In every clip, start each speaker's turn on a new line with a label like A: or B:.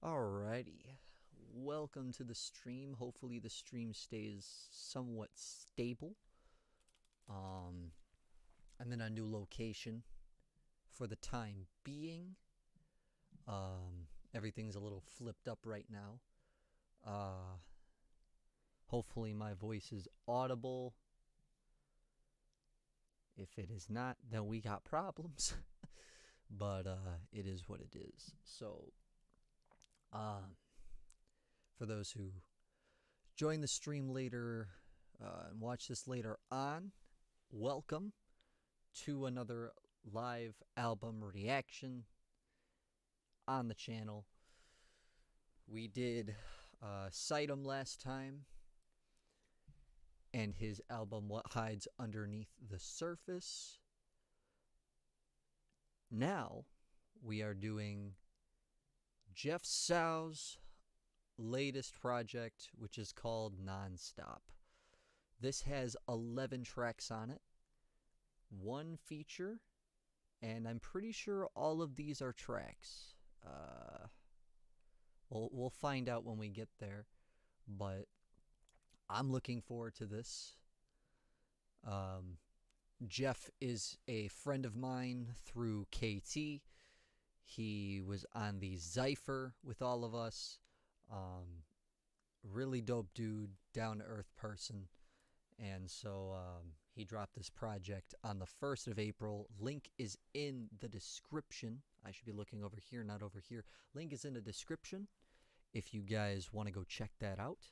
A: Alrighty, welcome to the stream. Hopefully the stream stays somewhat stable. I'm in a new location for the time being. Everything's a little flipped up right now. Hopefully my voice is audible. If it is not, then we got problems. But it is what it is. So for those who join the stream later and watch this later on, welcome to another live album reaction on the channel. We did Sightum last time and his album What Hides Underneath the Surface. Now we are doing Jeff Sau's latest project, which is called NonStop. This has 11 tracks on it, one feature, and I'm pretty sure all of these are tracks. We'll find out when we get there, but I'm looking forward to this. Jeff is a friend of mine through KT. He was on the Zypher with all of us. Really dope dude, down-to-earth person. And so he dropped this project on the 1st of April. Link is in the description. I should be looking over here, not over here. Link is in the description if you guys want to go check that out.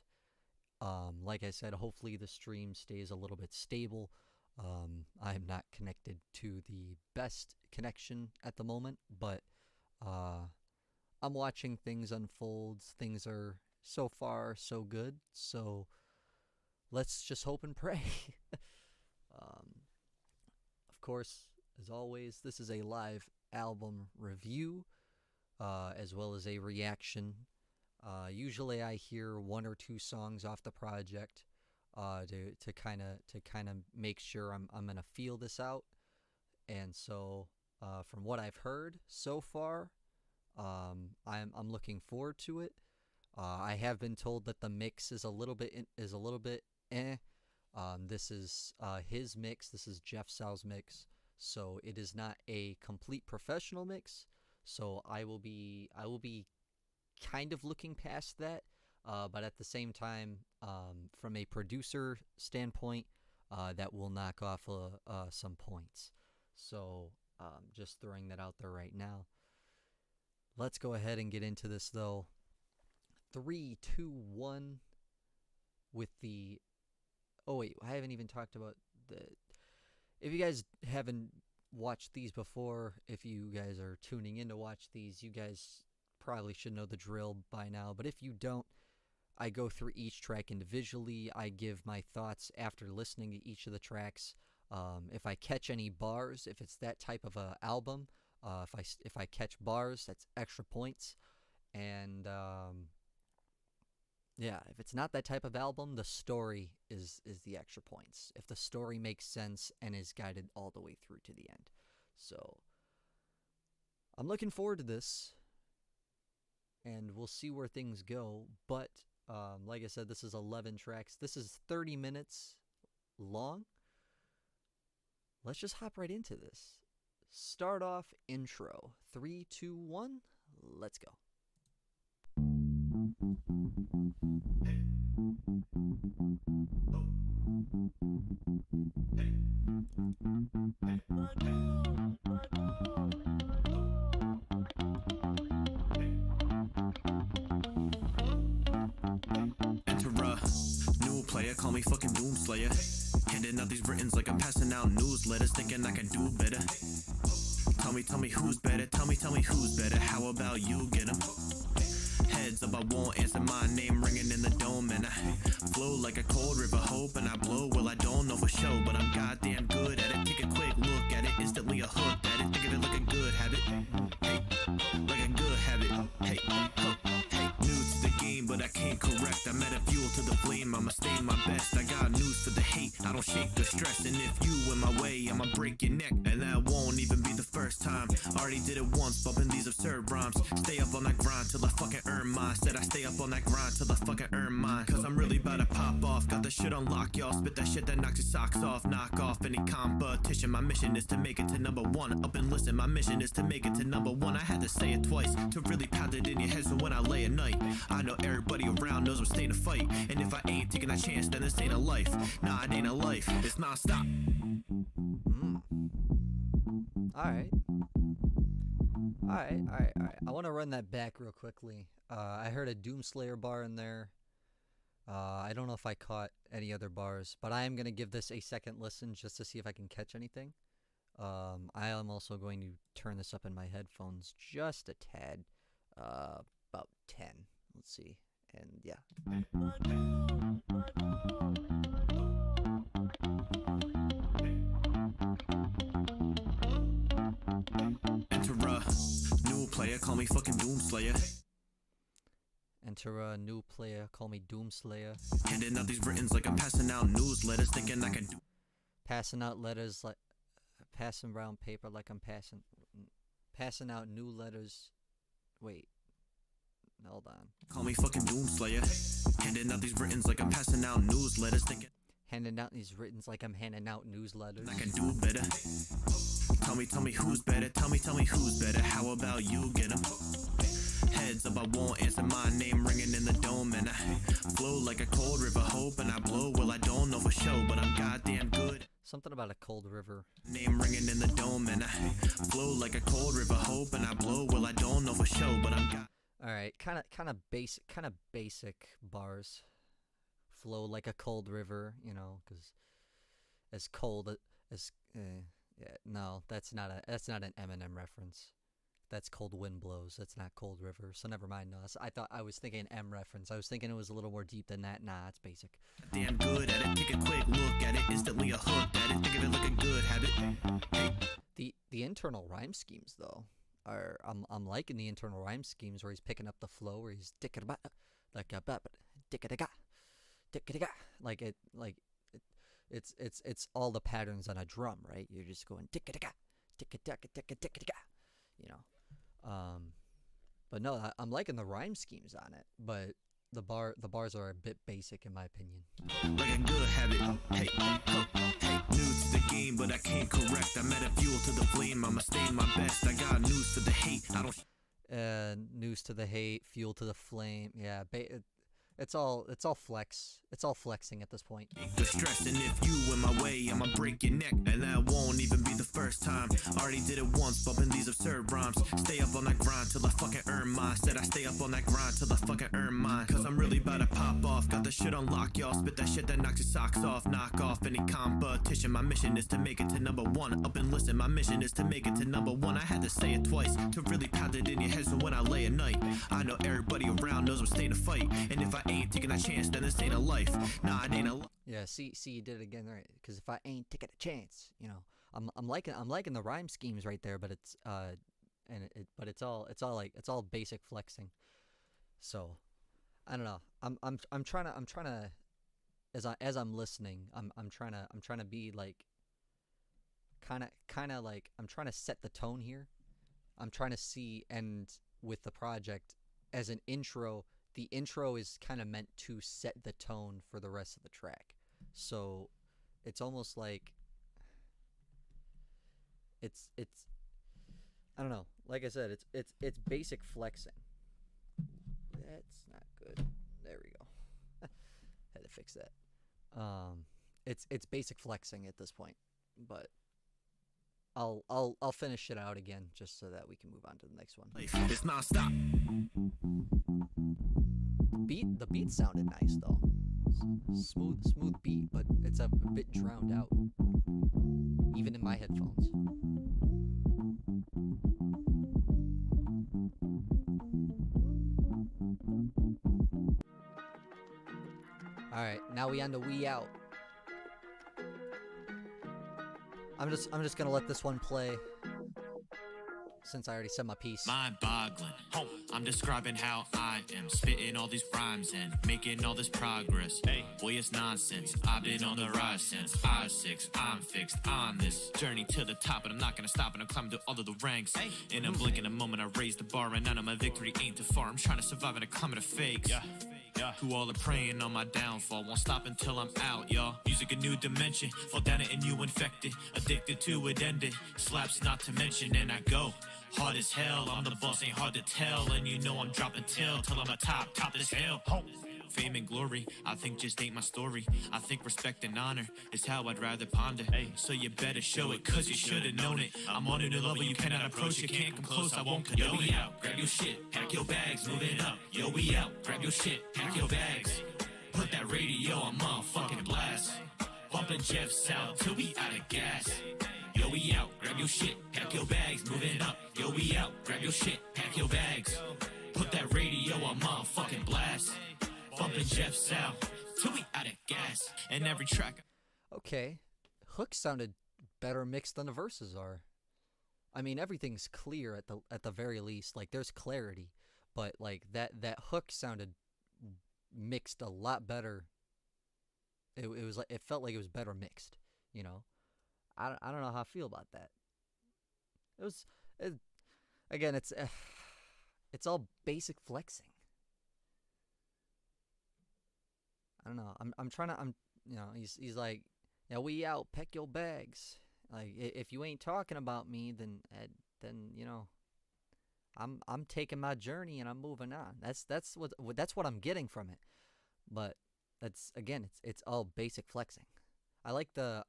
A: Like I said, hopefully the stream stays a little bit stable. I'm not connected to the best connection at the moment, but I'm watching things unfold. Things are so far so good, so let's just hope and pray. Of course, as always, this is a live album review as well as a reaction. Usually I hear one or two songs off the project to kind of make sure I'm gonna feel this out. And so from what I've heard so far, I'm looking forward to it. I have been told that the mix is a little bit eh. This is his mix. This is Jeff Sau's mix, so it is not a complete professional mix. So I will be kind of looking past that, but at the same time, from a producer standpoint, that will knock off some points. So just throwing that out there right now. Let's go ahead and get into this though. 3, 2, 1 with the... Oh wait, I haven't even talked about the... If you guys haven't watched these before, if you guys are tuning in to watch these, you guys probably should know the drill by now. But if you don't, I go through each track individually. I give my thoughts after listening to each of the tracks. If I catch any bars, if it's that type of a album, if I catch bars, that's extra points. And yeah, if it's not that type of album, the story is the extra points. If the story makes sense and is guided all the way through to the end. So I'm looking forward to this, and we'll see where things go. But like I said, this is 11 tracks. This is 30 minutes long. Let's just hop right into this. Start off intro. 3, 2, 1. Let's go.
B: Enter a new player, call me fucking Doomslayer. Handing out these writtens like I'm passing out newsletters, thinking I can do better. Tell me who's better, tell me who's better. How about you get 'em? Heads up, I won't answer my name ringing in the dome, and I flow like a cold river, hope, and I blow. Well, I don't know for sure, but I'm goddamn good at it. Take a quick look at it, instantly a hook at it. Think of it like a good habit, hey, like a good habit, hey, hey, new to the game, but I can't correct. I met a few fuel to the flame, I'ma stay my best. I got news for the hate, I don't shake the stress. And if you in my way, I'ma break your neck. And that won't even be the first time. Already did it once, bumping these absurd rhymes. Stay up on that grind till I fucking earn mine. Said I stay up on that grind till I fucking earn mine. Cause I'm really about to pop off. Got the shit on lock, y'all. Spit that shit that knocks your socks off. Knock off any competition. My mission is to make it to number one. Up and listen, my mission is to make it to number one. I had to say it twice to really pound it in your head. So when I lay at night, I know everybody around knows I'm staying to fight. And if I ain't taking that chance, then this ain't a life. Nah, it ain't a life. It's non-stop.
A: Alright. I want to run that back real quickly. I heard a Doomslayer bar in there. I don't know if I caught any other bars, but I am going to give this a second listen just to see if I can catch anything. I am also going to turn this up in my headphones just a tad. About 10. Let's see. And yeah.
B: Enter a new player, call me fucking Doomslayer.
A: Enter a new player, call me Doomslayer.
B: Handing out these writtens like I'm passing out newsletters, thinking I can do.
A: Passing out letters like passing around paper like I'm passing out new letters. Wait. Hold on.
B: Call me fucking Doomslayer. Handing out these writtens like I'm passing out newsletters, thinking.
A: Handing out these writtens like I'm handing out newsletters.
B: I can do better. Tell me who's better. Tell me who's better. How about you get 'em? Heads up, I won't answer my name ringing in the dome. And I flow like a cold river, hoping I blow. Well, I don't know for sure, but I'm goddamn good.
A: Something about a cold river.
B: Name ringing in the dome. And I flow like a cold river, hoping I blow. Well, I don't know for sure, but I'm got.
A: Alright, kind of basic bars. Flow like a cold river, you know, because as cold as yeah, no, that's not an Eminem reference. That's Cold Wind Blows. That's not Cold River. So never mind. No, I was thinking an M reference. I was thinking it was a little more deep than that. Nah, it's basic.
B: Damn good at it. Take a quick look at it. Instantly a hook at it. Think of it like a good habit.
A: The internal rhyme schemes though are I'm liking the internal rhyme schemes where he's picking up the flow where he's dicking about like a dicka it's all the patterns on a drum, right? You're just going dicka you know. But no, I'm liking the rhyme schemes on it, but the bars are a bit basic in my opinion.
B: Like a good habit. Hey, new to the game, but I can't correct. I'm at a fuel to the flame. I'ma stay my best. I got news for the hate. I don't.
A: News to the hate, fuel to the flame. Yeah, it's all flex. It's all flexing at this point.
B: The stress, and if you in my way, I'ma break your neck, and that won't even be the first time. Already did it once, bumping these absurd rhymes. Stay up on that grind till I fucking earn mine. Said I stay up on that grind till I fucking earn mine. Cause I'm really about to pop off. Got the shit on lock, y'all. Spit that shit that knocks your socks off. Knock off any competition. My mission is to make it to number one. Up and listen, my mission is to make it to number one. I had to say it twice to really pound it in your head. So when I lay at night, I know everybody around knows I'm staying to fight. And if I ain't taking that chance, then this ain't a life. Nah, it ain't a life.
A: Yeah, see, you did it again, right? Because if I ain't taking a chance, you know, I'm liking the rhyme schemes right there, but it's it's all basic flexing. So, I don't know. I'm trying to as I'm listening, I'm trying to be like kind of like I'm trying to set the tone here. I'm trying to see, and with the project as an intro. The intro is kind of meant to set the tone for the rest of the track. So it's almost like it's I don't know. Like I said, it's basic flexing. That's not good. There we go. Had to fix that. It's basic flexing at this point, but I'll finish it out again just so that we can move on to the next one.
B: It's non-stop.
A: The beat sounded nice though. Smooth beat, but it's a bit drowned out, even in my headphones. All right, now we on to We Out. I'm just gonna let this one play. since I already said my piece.
B: Mind boggling. I'm describing how I am spitting all these rhymes and making all this progress. Hey, boy, it's nonsense. I've been on the rise since I was 6. I'm fixed on this journey to the top, and I'm not gonna stop. And I'm climbing through all of the ranks. In a blink, in a moment, I raise the bar, and I know my victory ain't too far. I'm trying to survive in a climate of fakes. Who all are praying on my downfall. Won't stop until I'm out, y'all. Music a new dimension. Fall down it and you infected. Addicted to it, ended. Slaps not to mention, and I go hard as hell. I'm the boss, ain't hard to tell. And you know I'm dropping till I'm a top as hell. Fame and glory, I think just ain't my story. I think respect and honor is how I'd rather ponder. So you better show it, cause you should've known it. I'm on a new level, you cannot approach it. Can't come close, I won't condone it. Yo, we out, grab your shit, pack your bags, moving up. Yo, we out, grab your shit, pack your bags. Put that radio on motherfucking blast. Bumping Jeff South till we out of gas. Yo, we out, grab your shit, pack your bags, moving up. Yo, we out, grab your shit, pack your bags. Put that radio on motherfucking blast. Bumping Jeff South till we out of gas. And every track.
A: Okay, hook sounded better mixed than the verses are. I mean, everything's clear at the very least. Like, there's clarity, but like that hook sounded mixed a lot better. It was like, it felt like it was better mixed. You know, I don't know how I feel about that. Again, it's all basic flexing. I don't know. I'm trying to. You know. He's like, yeah, we out. Pack your bags. Like, if you ain't talking about me, then you know, I'm taking my journey and I'm moving on. That's what I'm getting from it. But that's, again, it's all basic flexing. I like that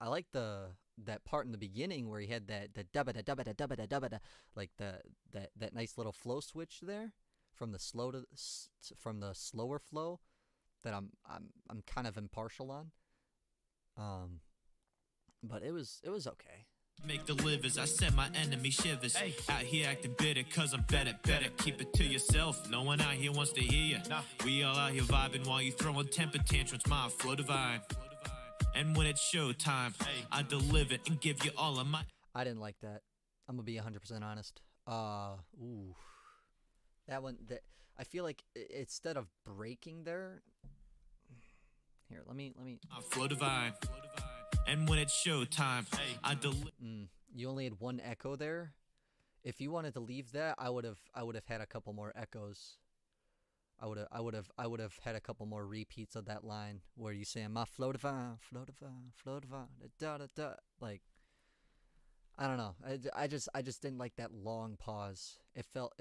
A: part in the beginning where he had that dubba da dubba da dubba da dubba da, like that nice little flow switch there from the slower flow that I'm kind of impartial on. But it was okay.
B: Make the livers, I send my enemy shivers. Out here acting bitter, cause I'm better. Keep it to yourself, no one out here wants to hear you. We all out here vibing while you throwing temper tantrums. My flow divine. And when it's showtime, I deliver and give you all of my.
A: I didn't like that. I'm gonna be 100% honest. Ooh. That one, I feel like instead of breaking there. Here, let me.
B: I flow divine. And when it's showtime, I deliver.
A: You only had one echo there. If you wanted to leave that, I would have had a couple more echoes. I would have had a couple more repeats of that line where you say, "My flow divine, da da da." Like, I don't know. I just didn't like that long pause. It felt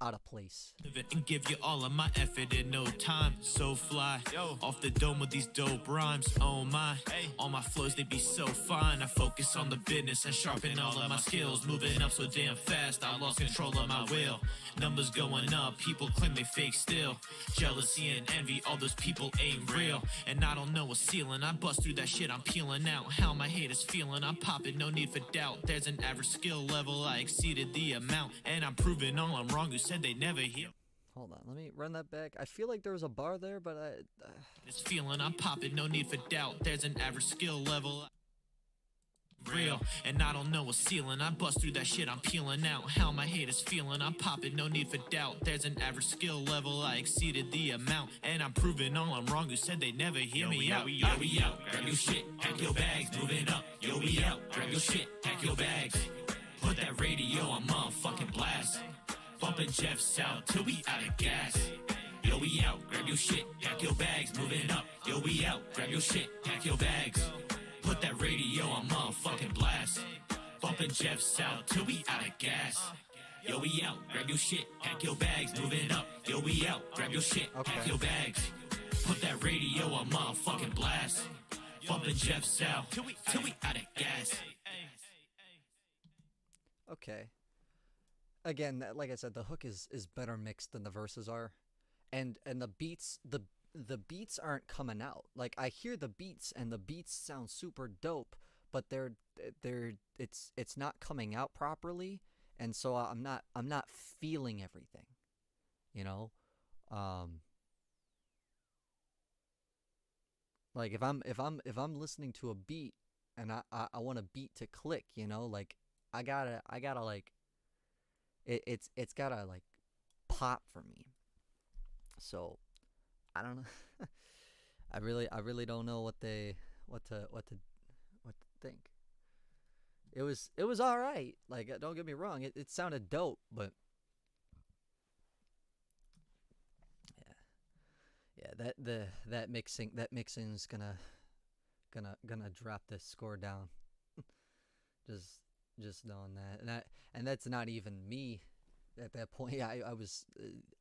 A: out of place.
B: And give you all of my effort in no time. So fly, off the dome with these dope rhymes. Oh my, all my flows, they be so fine. I focus on the business and sharpen all of my skills. Moving up so damn fast, I lost control of my will. Numbers going up, people claim they fake still. Jealousy and envy, all those people ain't real. And I don't know a ceiling, I bust through that shit, I'm peeling out. How my haters feeling, I'm popping, no need for doubt. There's an average skill level, I exceeded the amount. And I'm proving all I'm wrong, who said they never hear.
A: Hold on, let me run that back. I feel like there was a bar there, but
B: This feeling, I'm popping, no need for doubt. There's an average skill level. Real, and I don't know a ceiling. I bust through that shit, I'm peeling out. How my haters feeling, I'm popping, no need for doubt. There's an average skill level, I exceeded the amount. And I'm proving all I'm wrong, who said they never hear me out. Yo, we out, grab your shit, pack your bags, moving up. Yo, we out, grab your shit, pack your bags. Put that radio on motherfucking blast. Bumping Jeff South till we out of gas. Yo, we out, grab your shit, pack your bags, moving up. Yo, we out, grab your shit, pack your bags. Put that radio on motherfucking blast. Bumping Jeff South till we out of gas. Yo, we out, grab your shit, pack your bags, moving up. Yo, we out, grab your shit, pack your bags. Put that radio on motherfucking blast. Bumping Jeff South till we out of gas.
A: okay. Again, like I said, the hook is better mixed than the verses are, and the beats the beats aren't coming out. Like, I hear the beats and the beats sound super dope, but it's not coming out properly, and so I'm not feeling everything, you know. Like, if I'm listening to a beat and I want a beat to click, you know, like I gotta like it's gotta like pop for me. So I don't know. I really don't know what to think. It was all right. Like don't get me wrong, it sounded dope, but yeah, yeah, that mixing's gonna drop this score down. just just knowing that, and that's not even me at that point. I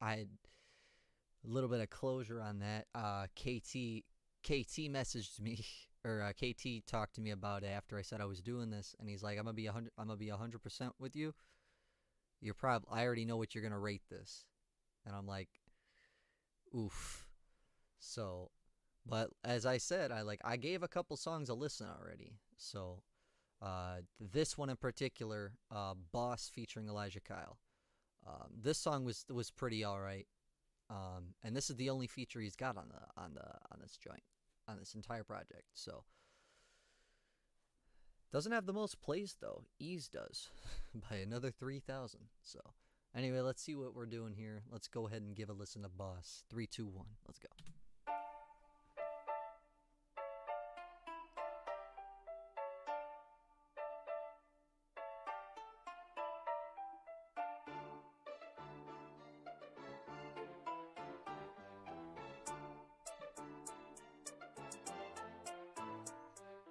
A: had a little bit of closure on that. KT messaged me or KT talked to me about it after I said I was doing this, and he's like, I'm gonna be 100% with you. I already know what you're gonna rate this, and I'm like, oof. So, but as I said, I gave a couple songs a listen already. So, this one in particular, Boss featuring Elijah Kyle. This song was pretty all right. And this is the only feature he's got on this joint, on this entire project. So doesn't have the most plays though. Ease does by another 3,000. So anyway, let's see what we're doing here. Let's go ahead and give a listen to Boss. 3, 2, 1. Let's go.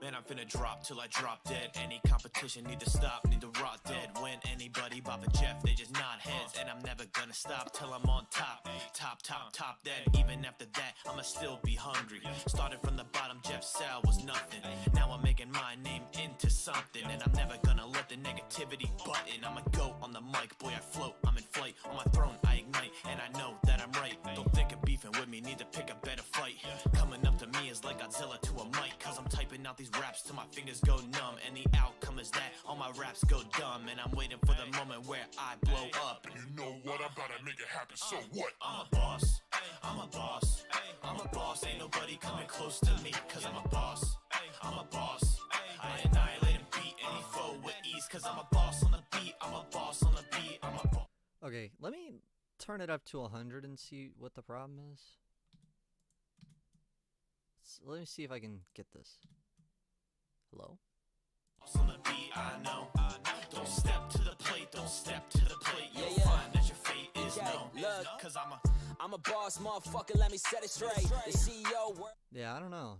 B: Man, I'm finna drop till I drop dead. Any competition need to stop, need to rot dead. When anybody bop a Jeff, they just nod heads. And I'm never gonna stop till I'm on top. Top dead. Even after that, I'ma still be hungry. Started from the bottom, Jeff Sal was nothing. Now I'm making my name into something. And I'm never gonna let the negativity button. I'ma go on the mic, boy, I float, I'm in flight. On my throne, I ignite, and I know that I'm right. Don't think of beefing with me, need to pick a better fight. Coming up to me is like Godzilla to a mic. Cause I'm typing out these raps till my fingers go numb. And the outcome is that all my raps go dumb. And I'm waiting for the moment where I blow up.
C: And you know what, I'm about to make it happen, so what?
B: I'm a boss, I'm a boss, I'm a boss. Ain't nobody coming close to me, cause I'm a boss, I'm a boss. I annihilate and beat any foe with ease, cause I'm a boss on the beat, I'm a boss on the beat, I'm a boss.
A: Okay, let me turn it up to 100 and see what the problem is. Let me see if I can get this. Hello?
B: On the beat, I know. Don't step to the plate, don't step to the plate. You'll find that your fate is known.
D: Look,
B: Cause
D: I'm a boss, motherfucker, let me set it straight. The CEO work.
A: Yeah, I don't know.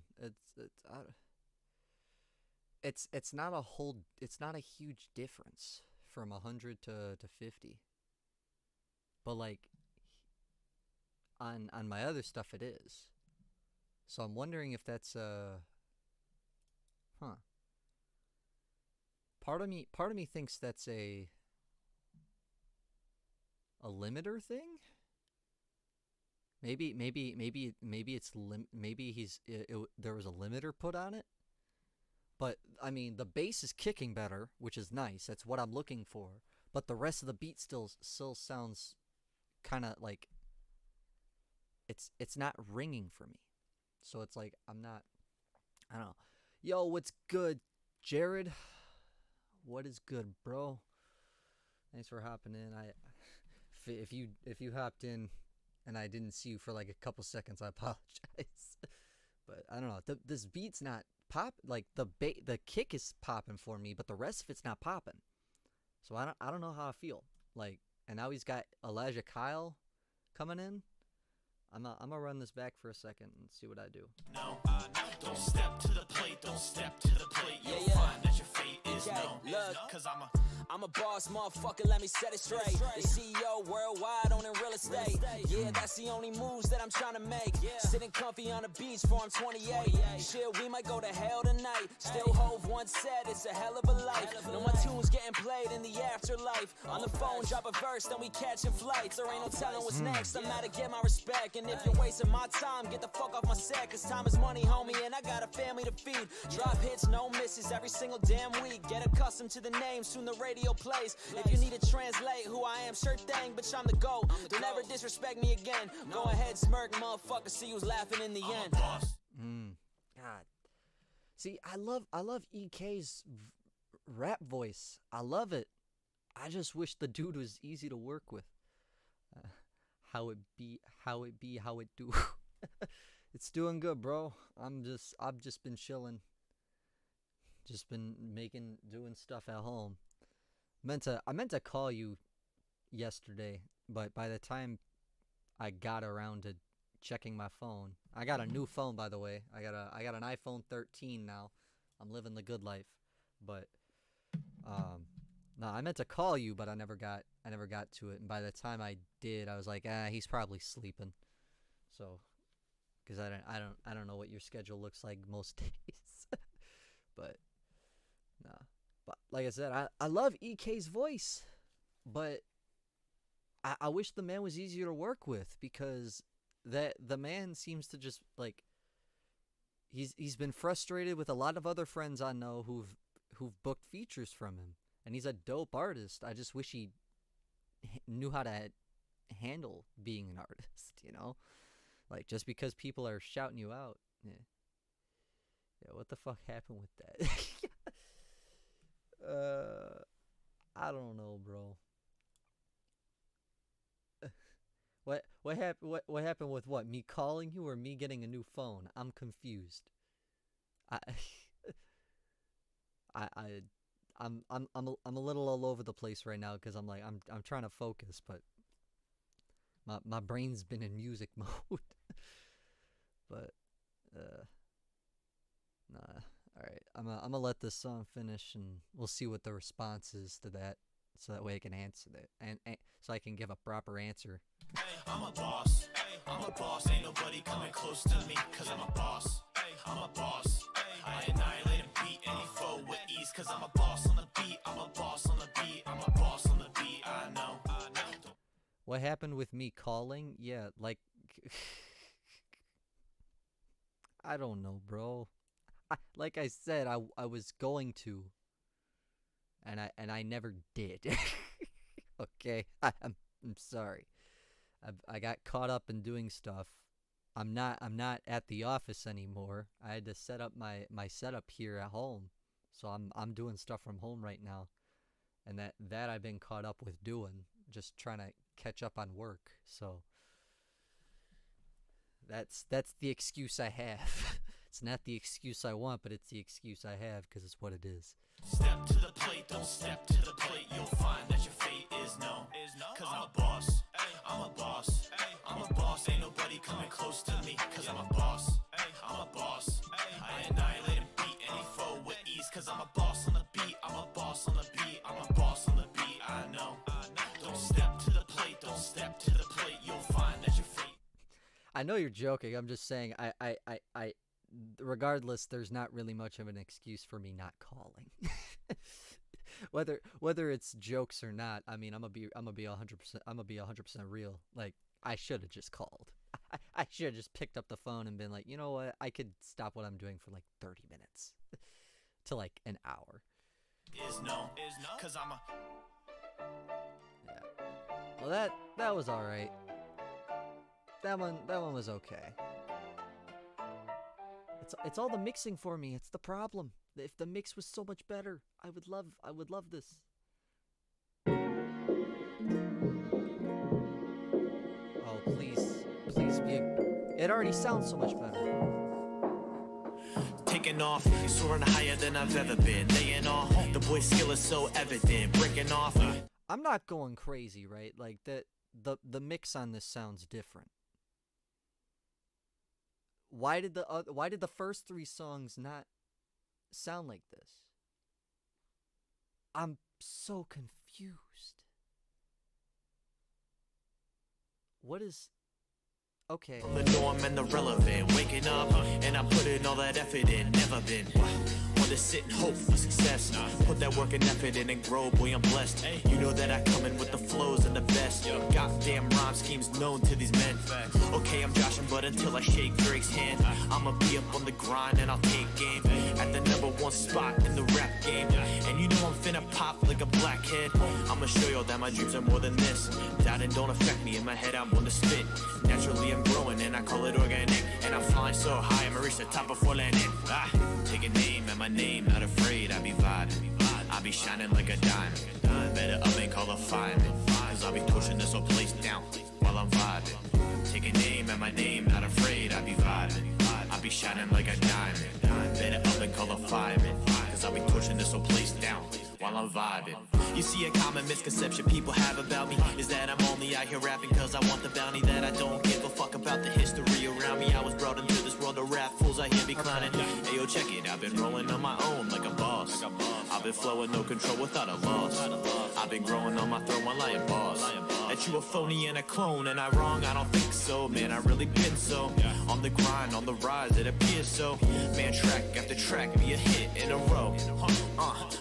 A: It's not a whole. It's not a huge difference from 100 to 50. But like on my other stuff, it is. So I'm wondering if that's huh. Part of me thinks that's a limiter thing. Maybe it's maybe there was a limiter put on it. But I mean, the bass is kicking better, which is nice. That's what I'm looking for. But the rest of the beat still sounds kind of like it's not ringing for me. So it's like I don't know. Yo, what's good, Jared? What is good, bro? Thanks for hopping in. If you hopped in and I didn't see you for like a couple seconds, I apologize. But I don't know. This beat's not pop. Like the kick is popping for me, but the rest of it's not popping. So I don't know how I feel. Like, and now he's got Elijah Kyle coming in. I'm gonna run this back for a second and see what I do.
B: No, don't step to the plate, don't step to the plate. You'll find that your fate is known.
D: Look,
B: Cause
D: I'm a boss, motherfucker, let me set it straight. The CEO worldwide owning real estate. Yeah, that's the only moves that I'm trying to make. Sitting comfy on the beach for I'm 28. Shit, we might go to hell tonight. Still Hove once said it's a hell of a life. No, my tunes getting played in the afterlife. On the phone, drop a verse, then we catching flights. There ain't no telling what's next. I'm out to get my respect. And if you're wasting my time, get the fuck off my set. Cause time is money, homie, and I got a family to feed. Drop hits, no misses every single damn week. Get accustomed to the name, soon the radio plays. If you need to translate who I am, sure thing, bitch, I'm the GOAT. Don't ever disrespect me again. Go ahead, smirk, motherfucker, see who's laughing in the end.
A: God. See, I love EK's rap voice. I love it. I just wish the dude was easy to work with. Uh, how it be, how it be, how it do. It's doing good, bro. I've just been chilling. Just been doing stuff at home. I meant to call you yesterday, but by the time I got around to checking my phone, I got a new phone, by the way. I got an iPhone 13 now. I'm living the good life. But no, I meant to call you, but I never got to it. And by the time I did, I was like, he's probably sleeping. So, because I don't know what your schedule looks like most days. But nah. But like I said, I love EK's voice, but I wish the man was easier to work with, because the man seems to just like he's been frustrated with a lot of other friends I know who've booked features from him, and he's a dope artist. I just wish he knew how to handle being an artist, you know? Like, just because people are shouting you out. Yeah, what the fuck happened with that? I don't know, bro. What happened with what? Me calling you or me getting a new phone? I'm confused. I I'm a little all over the place right now, because I'm trying to focus, but my brain's been in music mode. But nah. All right, I'm gonna let this song finish, and we'll see what the response is to that, so that way I can answer that, and so I can give a proper answer.
B: Hey, I'm a boss. Hey, I'm a boss. Ain't nobody coming close to me, cause I'm a boss. Hey, I'm a boss. Hey, I annihilate and beat any foe with ease, cause I'm a boss on the beat. I'm a boss on the beat. I'm a boss on the beat. I know.
A: What happened with me calling? Yeah, like I don't know, bro. Like I said, I was going to, and I never did. Okay, I'm sorry. I got caught up in doing stuff. I'm not at the office anymore. I had to set up my setup here at home, so I'm doing stuff from home right now, and that I've been caught up with doing, just trying to catch up on work. So that's the excuse I have. It's not the excuse I want, but it's the excuse I have, because it's what it is.
B: Step to the plate, don't step to the plate. You'll find that your fate is no. Cause I'm a boss. I'm a boss. I'm a boss. Ain't nobody coming close to me, cause I'm a boss. I'm a boss. I annihilate and beat any foe with ease, cause I'm a boss on the beat. I'm a boss on the beat. I'm a boss on the beat. I know. Don't step to the plate, don't step to the plate. You'll find that your fate.
A: I know you're joking. I'm just saying, I regardless, there's not really much of an excuse for me not calling. whether it's jokes or not, I mean, I'm gonna be 100% real. Like, I should have just called. I should have just picked up the phone and been like, you know what? I could stop what I'm doing for like 30 minutes to like an hour.
B: Is no, cause I'm a.
A: Yeah. Well, that was all right. That one was okay. It's all the mixing for me. It's the problem. If the mix was so much better, I would love this. Oh, please be it already sounds so much better.
B: Taking off, soaring higher than I've ever been. Laying off, the boy's skill is so evident. Breaking off.
A: I'm not going crazy, right? Like the mix on this sounds different. Why did the first 3 songs not sound like this? I'm so confused. What is... Okay.
B: The norm and the relevant. Waking up, and I'm putting all that effort in. Never been one to sit and hope for success. Put that work and effort in and grow, boy, I'm blessed. You know that I come in with the flows and the best. Goddamn rhyme schemes known to these men. Okay, I'm joshing, but until I shake Drake's hand, I'ma be up on the grind and I'll take game at the #1 spot in the rap game. And you know I'm finna pop like a blackhead. I'ma show y'all that my dreams are more than this. Doubting don't affect me. In my head, I'm on the spit. Naturally, I'm growing and I call it organic. And I'm flying so high, I'ma reach the top before landing. Take a name and my name, not afraid. I be vibing, I be shining like a diamond. Better up and call a fireman, cause I'll be pushing this whole place down while I'm vibing. Take a name and my name, not afraid, I be vibing. I be shining like a diamond. Better up and call a fireman, cause I'll be pushing this whole place down while I'm vibing. You see, a common misconception people have about me is that I'm only out here rapping cause I want the bounty, that I don't give a fuck about the history around me. I was brought into this world of rap fools, I hear me climbing. Hey yo, check it, I've been rolling on my own like a boss. I've been flowing no control without a loss. I've been growing on my throne while I am boss. That you a phony and a clone, and I wrong? I don't think so, man, I really been so on the grind, on the rise, it appears so. Man, track after track, be a hit in a row.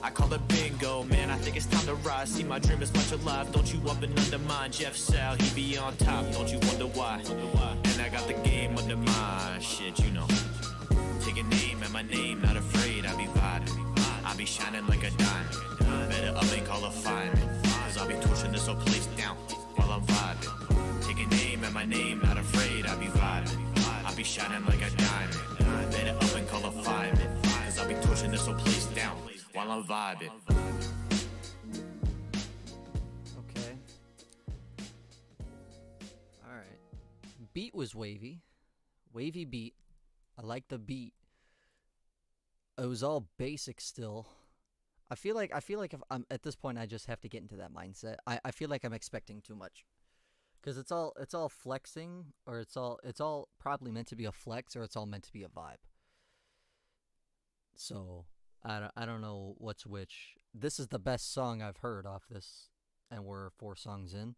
B: I call it bingo, man, I think it's time to rise. See, my dream is much alive, don't you up and undermine Jeff Sal, he be on top, don't you wonder why? And I got the game under my shit, you know. Take a name and my name, not afraid, I be vibing. I be shining like a diamond. Better up and call a fireman, cause I'll be torching this whole place down while I'm vibing. Take a name and my name, not afraid, I be vibing. I be shining like a diamond. Better up and call a fireman, cause I'll be torching this whole place down while I'm vibing.
A: Okay. Alright. Beat was wavy. Wavy beat. I like the beat. It was all basic still. I feel like if I'm at this point I just have to get into that mindset. I feel like I'm expecting too much. Cuz it's all flexing, or it's all probably meant to be a flex, or it's all meant to be a vibe. So, I don't know what's which. This is the best song I've heard off this, and we're 4 songs in.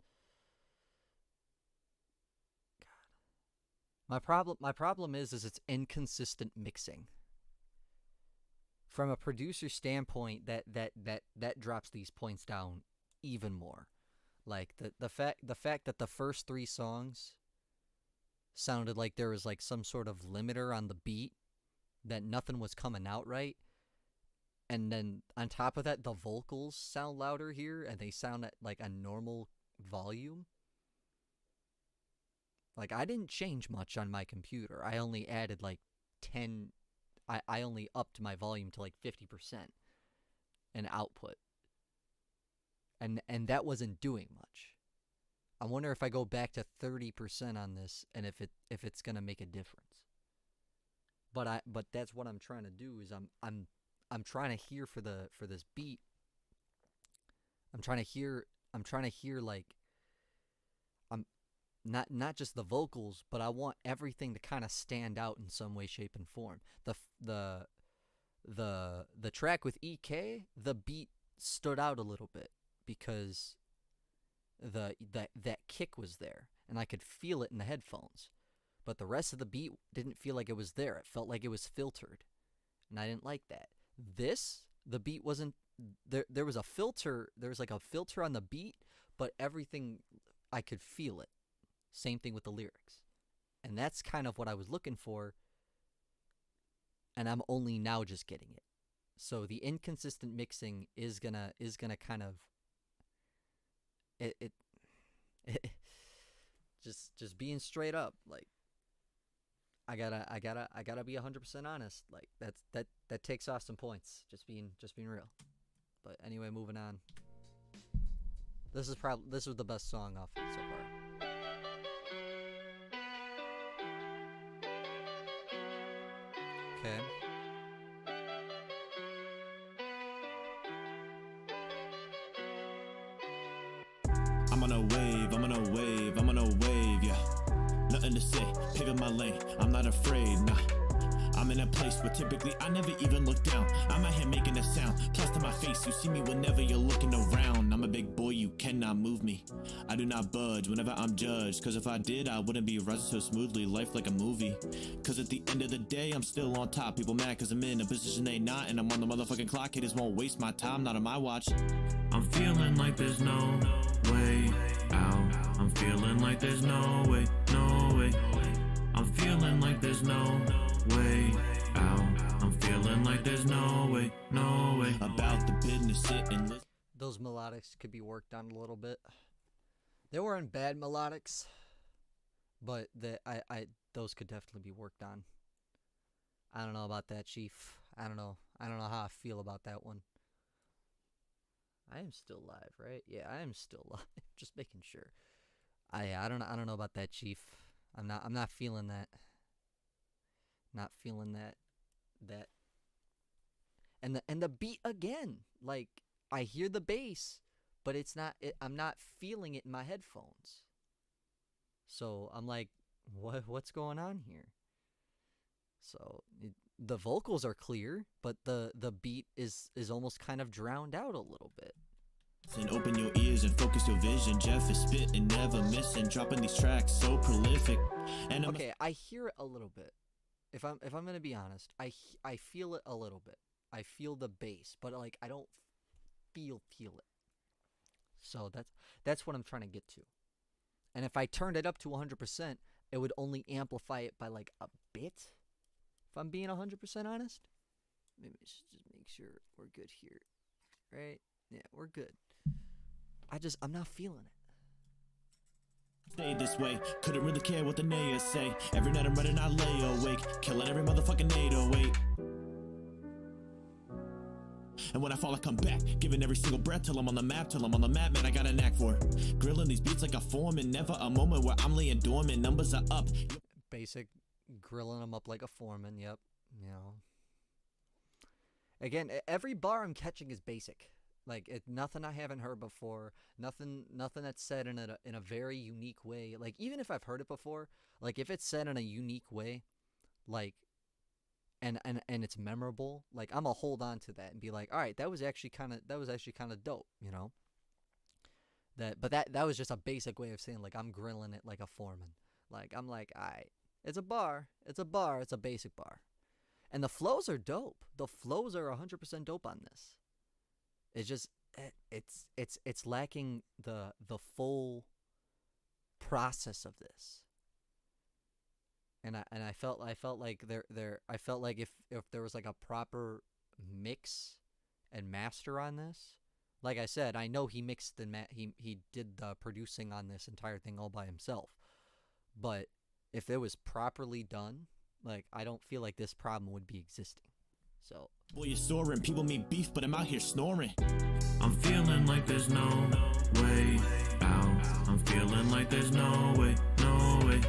A: God. My problem is it's inconsistent mixing. From a producer standpoint, that drops these points down even more. Like the fact that the first 3 songs sounded like there was like some sort of limiter on the beat, that nothing was coming out right. And then on top of that, the vocals sound louder here, and they sound at like a normal volume. Like, I didn't change much on my computer. I only added like 10. I only upped my volume to like 50% in output. And that wasn't doing much. I wonder if I go back to 30% on this, and if it's gonna make a difference. But that's what I'm trying to do, is I'm trying to hear for this beat. I'm trying to hear like, I'm not just the vocals, but I want everything to kind of stand out in some way, shape, and form. The track with EK, the beat stood out a little bit because that kick was there, and I could feel it in the headphones. But the rest of the beat didn't feel like it was there. It felt like it was filtered, and I didn't like that. The beat wasn't there. There was a filter. There was like a filter on the beat, but everything, I could feel it. Same thing with the lyrics, and that's kind of what I was looking for. And I'm only now just getting it. So the inconsistent mixing is gonna kind of it just being straight up, like, I gotta be 100% honest. Like, that takes off some points. Just being real. But anyway, moving on. This was the best song off it so far. Okay.
B: I'm on a wave, yeah. Nothing to say, paving my lane, I'm not afraid, nah. I'm in a place where typically I never even look down. I'm out here making a sound, plus to my face, you see me whenever you're looking around. I'm a big boy, you cannot move me. I do not budge whenever I'm judged, cause if I did, I wouldn't be rising so smoothly, life like a movie. Cause at the end of the day, I'm still on top. People mad cause I'm in a position they not, and I'm on the motherfucking clock. Haters won't waste my time, not on my watch. I'm feeling like there's no way out. I'm feeling like there's no way, no way. I'm feeling like there's no way out. I'm feeling like there's no way, no way. About the business, sit and listen.
A: Those melodics could be worked on a little bit. They weren't bad melodics, but those could definitely be worked on. I don't know about that, Chief. I don't know how I feel about that one. I am still live, right? Yeah, I am still live. Just making sure. I don't know about that, Chief. I'm not feeling that. Not feeling that and the beat again. Like I hear the bass, but I'm not feeling it in my headphones. So I'm like, what's going on here? So the vocals are clear, but the beat is almost kind of drowned out a little bit.
B: And open your ears and focus your vision. Jeff is spitting, never missing, dropping these tracks so prolific. And
A: okay, I hear it a little bit. If I'm gonna be honest, I feel it a little bit. I feel the bass, but like I don't feel it. So that's what I'm trying to get to. And if I turned it up to 100%, it would only amplify it by like a bit. If I'm being 100% honest, maybe I should just make sure we're good here, right? Yeah, we're good. I'm not feeling it.
B: Stay this way, couldn't really care what the nayers say. Every night I'm running, I lay awake, killing every motherfucking 808. And when I fall, I come back, giving every single breath till I'm on the map, man, I got a knack for grilling these beats like a foreman. Never a moment where I'm laying dormant, numbers are up.
A: Basic, grilling them up like a foreman, yep, you know. Again, every bar I'm catching is basic. Like nothing I haven't heard before, nothing that's said in a very unique way. Like even if I've heard it before, like if it's said in a unique way, like and it's memorable, like I'm gonna hold on to that and be like, all right, that was actually kind of dope, you know. That was just a basic way of saying like I'm grilling it like a foreman. Like I'm like, all right, it's a bar, it's a basic bar, and the flows are dope. The flows are 100% dope on this. It's just it's lacking the full process of this. And I felt like I felt like if there was like a proper mix and master on this, like I said, I know he mixed and he did the producing on this entire thing all by himself. But if it was properly done, like I don't feel like this problem would be existing. So
B: boy, you're soaring, people mean beef, but I'm out here snoring. I'm feeling like there's no way out. I'm feeling like there's no way, no way.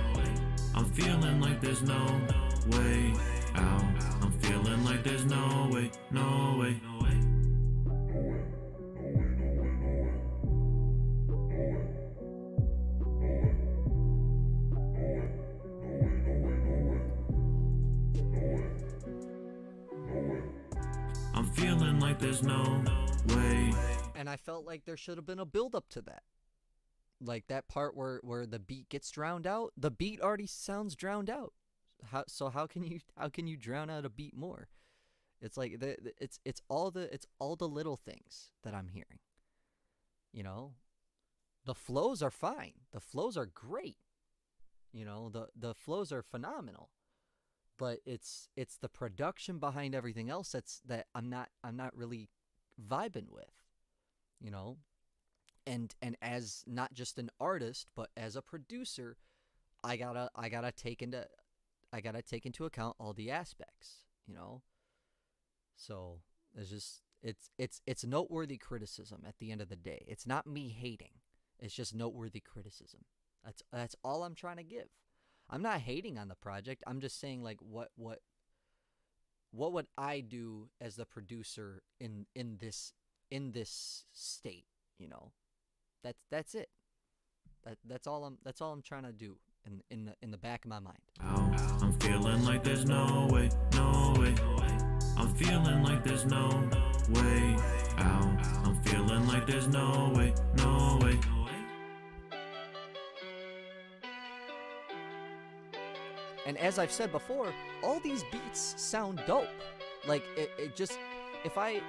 B: I'm feeling like there's no way out. I'm feeling like there's no way, no way. I'm feeling like there's no way.
A: And I felt like there should have been a build up to that. Like that part where the beat gets drowned out, the beat already sounds drowned out. How can you drown out a beat more? It's like it's all the little things that I'm hearing. You know, the flows are fine. The flows are great. You know, the flows are phenomenal. But it's the production behind everything else that I'm not really vibing with. You know? And as not just an artist, but as a producer, I gotta take into account all the aspects, you know. So it's noteworthy criticism at the end of the day. It's not me hating. It's just noteworthy criticism. That's all I'm trying to give. I'm not hating on the project. I'm just saying like what would I do as the producer in this state, you know. That's it. That's all I'm trying to do in the back of my mind.
B: I'm feeling like there's no way, no way. I'm feeling like there's no way out. I'm feeling like there's no way, no way.
A: And as I've said before, all these beats sound dope. Like it just if I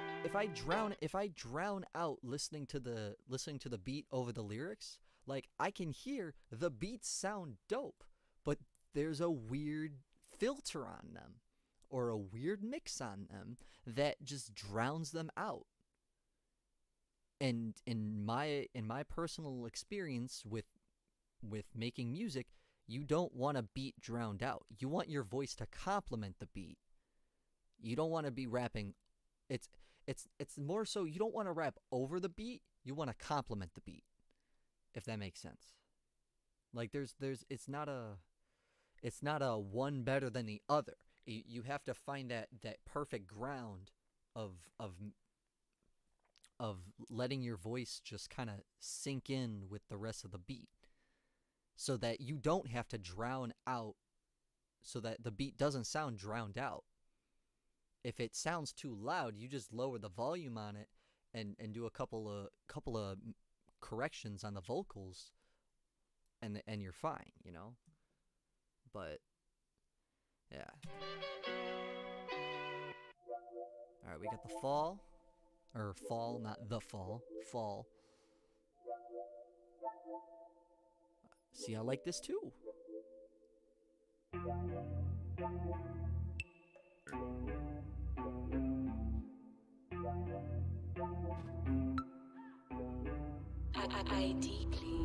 A: drown out listening to the beat over the lyrics, like I can hear the beats sound dope, but there's a weird filter on them or a weird mix on them that just drowns them out. And in my personal experience with making music, you don't want a beat drowned out. You want your voice to complement the beat. You don't want to be rapping. it's more so you don't want to rap over the beat. You want to complement the beat, if that makes sense. Like there's it's not a one better than the other. You have to find that perfect ground of of of letting your voice just kind of sink in with the rest of the beat, so that you don't have to drown out, so that the beat doesn't sound drowned out. If it sounds too loud, you just lower the volume on it and do a couple of corrections on the vocals, and you're fine, you know? But yeah. All right, we got the fall, or fall, not the fall, fall. See, I like this too.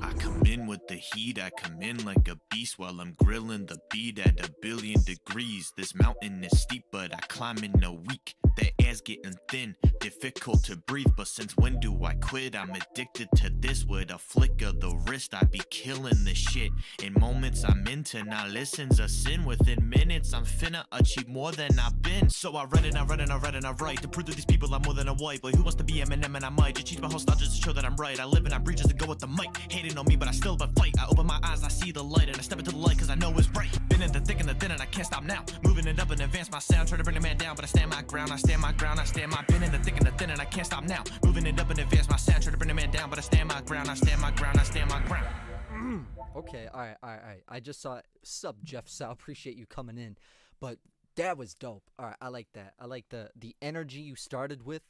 B: I come in with the heat, I come in like a beast while I'm grilling the beat at 1,000,000,000 degrees. This mountain is steep, but I climb in a week. The air's getting thin, difficult to breathe, but since when do I quit? I'm addicted to this. With a flick of the wrist, I be killing the shit. In moments I'm into, now listen's a sin. Within minutes, I'm finna achieve more than I've been. So I read it, I read it, I read it, I write. To prove to these people I'm more than a white boy who wants to be Eminem, and I might just change my whole style just to show that I'm right. I live and I breathe just to go with the mic. Hating on me, but I still but fight. I open my eyes, I see the light, and I step into the light cause I know it's right. Been in the thick and the thin, and I can't stop now. Moving it up and advance my sound, try to bring the man down, but I stand my ground, I stand my ground, I stand my. Been in the thick and the thin, and I can't stop now. Moving it up and advance my sound, try to bring the man down, but I stand my ground, I stand my ground, I stand my ground.
A: Okay, all right. I just saw it. Sub Jeff Sal, appreciate you coming in, but that was dope. All right, I like that. I like the energy you started with.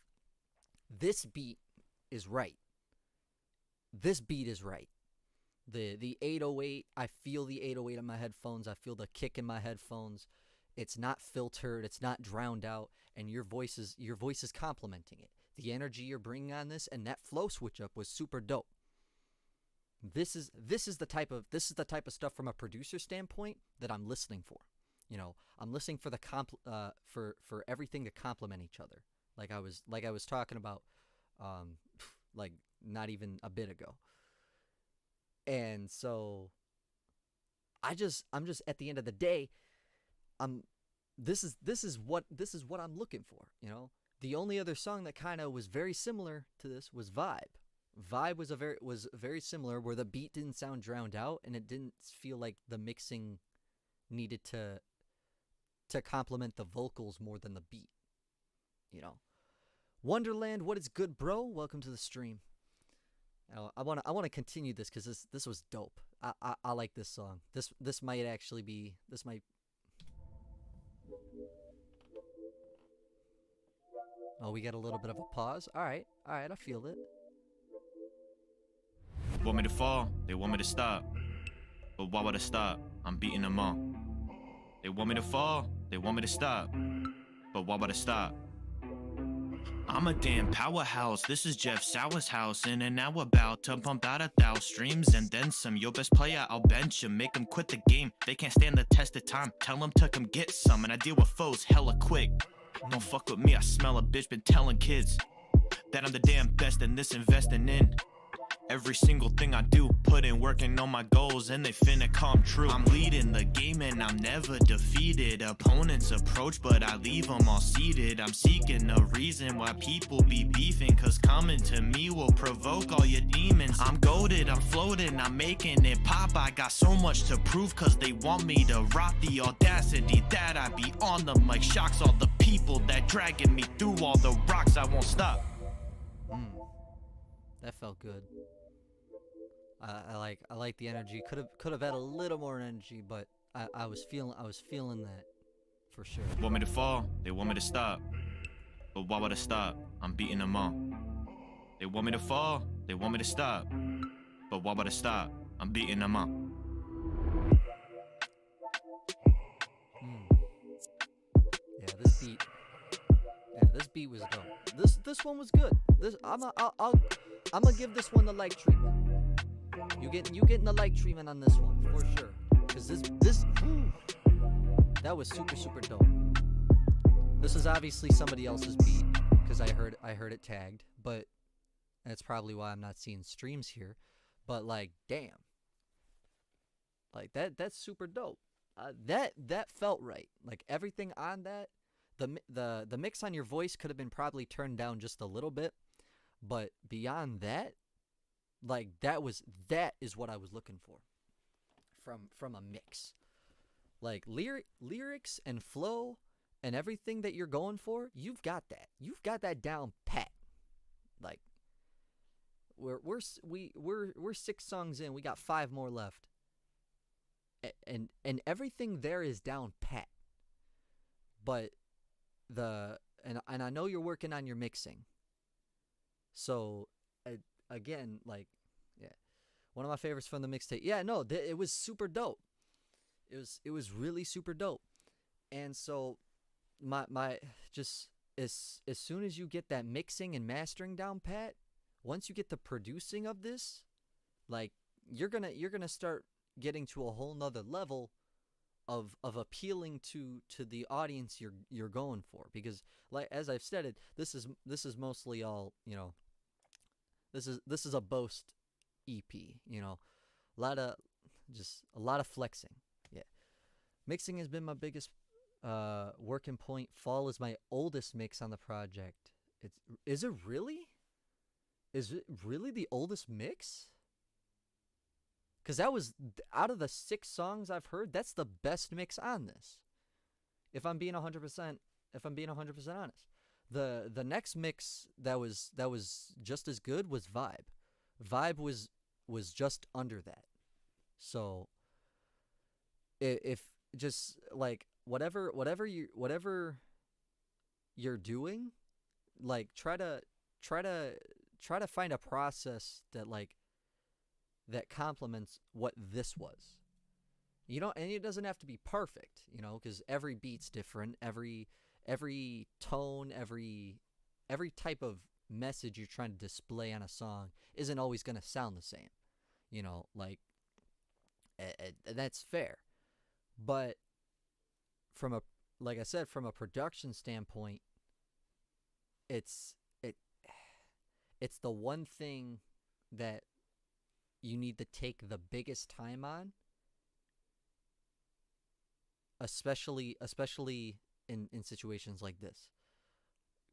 A: This beat is right. This beat is right. The 808, I feel the 808 in my headphones. I feel the kick in my headphones. It's not filtered. It's not drowned out, and your voice is complementing it. The energy you're bringing on this, and that flow switch up was super dope. This is the type of stuff from a producer standpoint that I'm listening for. You know, I'm listening for the for everything to complement each other. Like I was talking about, like not even a bit ago. And so I'm just at the end of the day, this is what I'm looking for, you know? The only other song that kind of was very similar to this was Vibe. Vibe was very similar, where the beat didn't sound drowned out, and it didn't feel like the mixing needed to complement the vocals more than the beat, you know? Wonderland, what is good, bro? Welcome to the stream. I want to continue this because this was dope. I like this song. This might actually be Oh, we got a little bit of a pause. All right, I feel it.
B: Want me to fall, they want me to stop. But why would I stop? I'm beating them all. They want me to fall, they want me to stop. But why would I stop? I'm a damn powerhouse, this is Jeff Sauer's house. In and now about to pump out 1,000 streams and then some. Your best player, I'll bench him, make him quit the game. They can't stand the test of time, tell them to come get some. And I deal with foes hella quick. Don't fuck with me, I smell a bitch, been telling kids that I'm the damn best in this investing in. Every single thing I do, putting working on my goals, and they finna come true. I'm leading the game and I'm never defeated. Opponents approach, but I leave them all seated. I'm seeking a reason why people be beefing, cause coming to me will provoke all your demons. I'm goated, I'm floating, I'm making it pop. I got so much to prove, cause they want me to rock. The audacity that I be on the mic shocks all the people that dragging me through all the rocks. I won't stop.
A: That felt good. I like the energy. Could have had a little more energy, but I was feeling that for sure.
B: Want me to fall? They want me to stop. But why would I stop? I'm beating them all. They want me to fall? They want me to stop. But why would I stop? I'm beating them all.
A: This beat was dope. This one was good. I'm gonna give this one the like treatment. You getting the like treatment on this one for sure. Cause that was super dope. This is obviously somebody else's beat, cause because I heard it tagged, but that's probably why I'm not seeing streams here. But like, damn, like that's super dope. That felt right. Like everything on that, the mix on your voice could have been probably turned down just a little bit, but beyond that, like that is what I was looking for from a mix. Like lyrics and flow and everything that you're going for, you've got that. You've got that down pat. Like we're 6 songs in. We got 5 more left. And everything there is down pat. But and I know you're working on your mixing. So again, like, yeah, one of my favorites from the mixtape. Yeah, no, it was super dope. It was really super dope. And so my just as soon as you get that mixing and mastering down pat, once you get the producing of this, like you're gonna start getting to a whole nother level of appealing to the audience you're going for. Because like as I've stated, this is mostly all, this is a boast EP, a lot of flexing. Yeah, mixing has been my biggest working point. Fall is my oldest mix on the project. Is it really the oldest mix? Because that was, out of the 6 songs I've heard, that's the best mix on this. If I'm being 100% honest. The next mix that was just as good was Vibe. Vibe was just under that. So if just like whatever you're doing, like try to find a process that complements what this was. And it doesn't have to be perfect, because every beat's different. Every tone, every type of message you're trying to display on a song isn't always going to sound the same. That's fair. But like I said, from a production standpoint, it's the one thing that you need to take the biggest time on, especially in situations like this,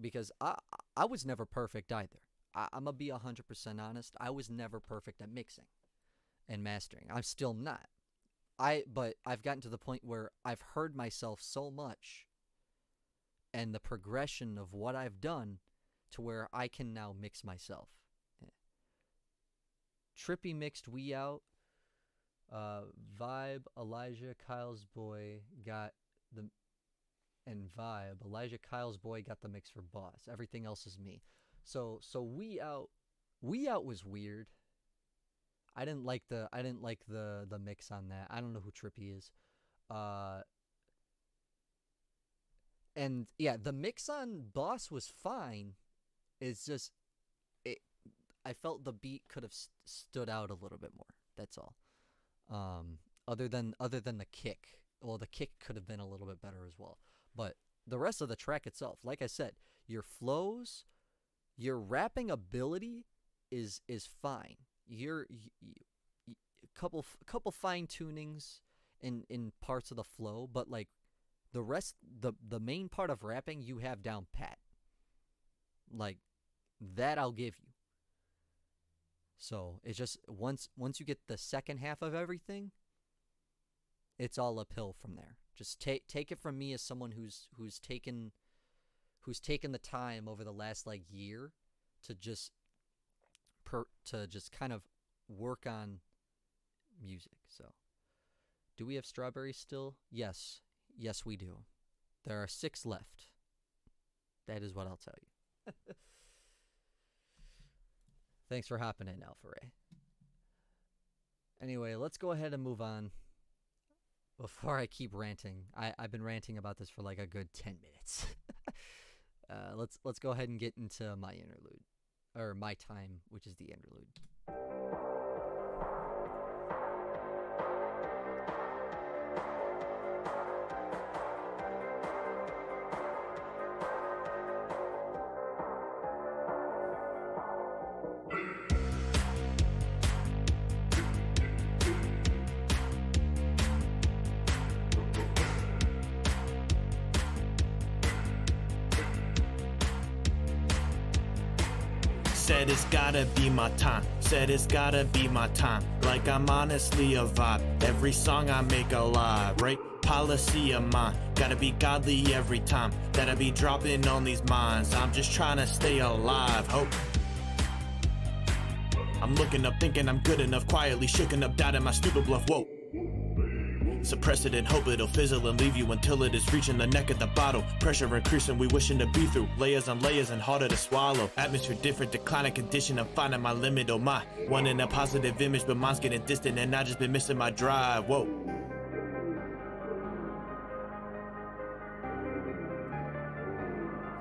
A: because I was never perfect either. I'm gonna be 100% honest. I was never perfect at mixing and mastering. I'm still not. But I've gotten to the point where I've heard myself so much, and the progression of what I've done, to where I can now mix myself. Trippy mixed We Out. Vibe, Elijah, Kyle's Boy got the... And Vibe, Elijah, Kyle's Boy got the mix for Boss. Everything else is me. So We Out was weird. I didn't like the mix on that. I don't know who Trippy is. And yeah, the mix on Boss was fine. It's just I felt the beat could have stood out a little bit more. That's all. Other than the kick. Well, the kick could have been a little bit better as well. But the rest of the track itself, like I said, your flows, your rapping ability is fine. You're couple fine tunings in parts of the flow, but like the rest, the main part of rapping, you have down pat. Like that, I'll give you. So it's just once you get the second half of everything, it's all uphill from there. Just take it from me as someone who's taken the time over the last like year to just kind of work on music. So, do we have strawberries still? Yes, we do. There are 6 left. That is what I'll tell you. Thanks for hopping in, Alpha Ray. Anyway, let's go ahead and move on. Before I keep ranting, I've been ranting about this for like a good 10 minutes. Let's go ahead and get into my interlude, or my time, which is the interlude.
B: Said it's gotta be my time, said it's gotta be my time. Like I'm honestly a vibe, every song I make alive, right? Policy of mine, gotta be godly every time that I be dropping on these minds. I'm just trying to stay alive, hope. I'm looking up, thinking I'm good enough, quietly shooken up, doubting my stupid bluff, whoa. Suppress it and hope it'll fizzle and leave you until it is reaching the neck of the bottle. Pressure increasing, we wishing to be through layers on layers and harder to swallow. Atmosphere different, declining condition, I'm finding my limit, oh my. One in a positive image, but mine's getting distant and I just been missing my drive, whoa.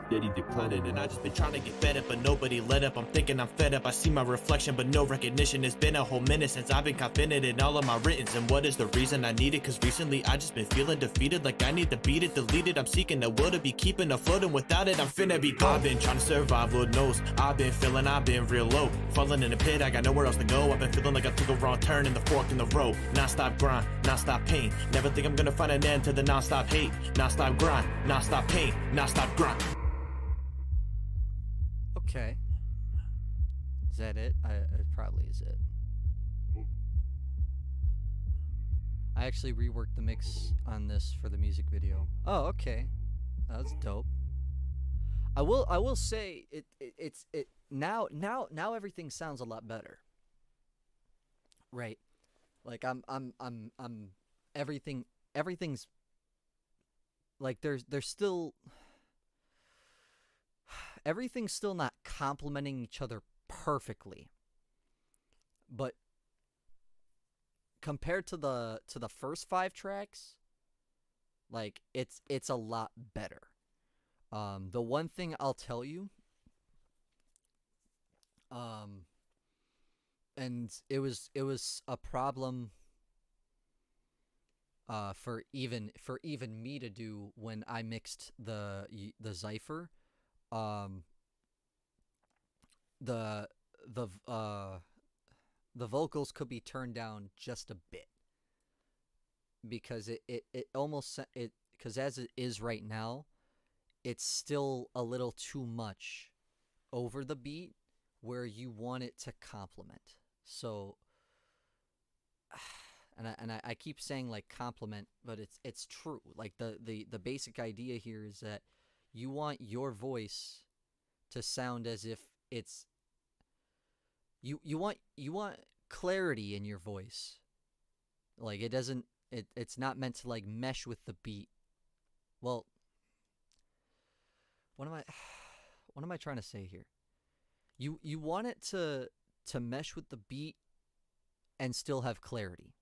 B: Steady declining and I just been trying to get better, but nobody let up. I'm thinking I'm fed up, I see my reflection but no recognition. It's been a whole minute since I've been confident in all of my writtens. And what is the reason I need it? Cause recently I just been feeling defeated, like I need to beat it, delete it. I'm seeking the will to be keeping afloat, and without it I'm finna be gone. I've been trying to survive, Lord knows. I've been feeling, I've been real low, falling in a pit, I got nowhere else to go. I've been feeling like I took a wrong turn in the fork in the road. Non-stop grind, non-stop pain, never think I'm gonna find an end to the non-stop hate. Non-stop grind, non-stop pain, non-stop grind.
A: Okay. Is that it? It probably is it. I actually reworked the mix on this for the music video. Oh, okay. That's dope. I will say it's now everything sounds a lot better. Right. Like I'm everything's like there's still everything's still not complementing each other perfectly, but compared to the first 5 tracks, like it's a lot better. The one thing I'll tell you, and it was a problem for even me to do when I mixed the Zypher. The vocals could be turned down just a bit, because it almost because as it is right now, it's still a little too much over the beat where you want it to complement. So and I keep saying like compliment, but it's true. Like the basic idea here is that you want your voice to sound as if it's you want clarity in your voice. Like it's not meant to like mesh with the beat. Well, what am I trying to say here? You want it to mesh with the beat and still have clarity.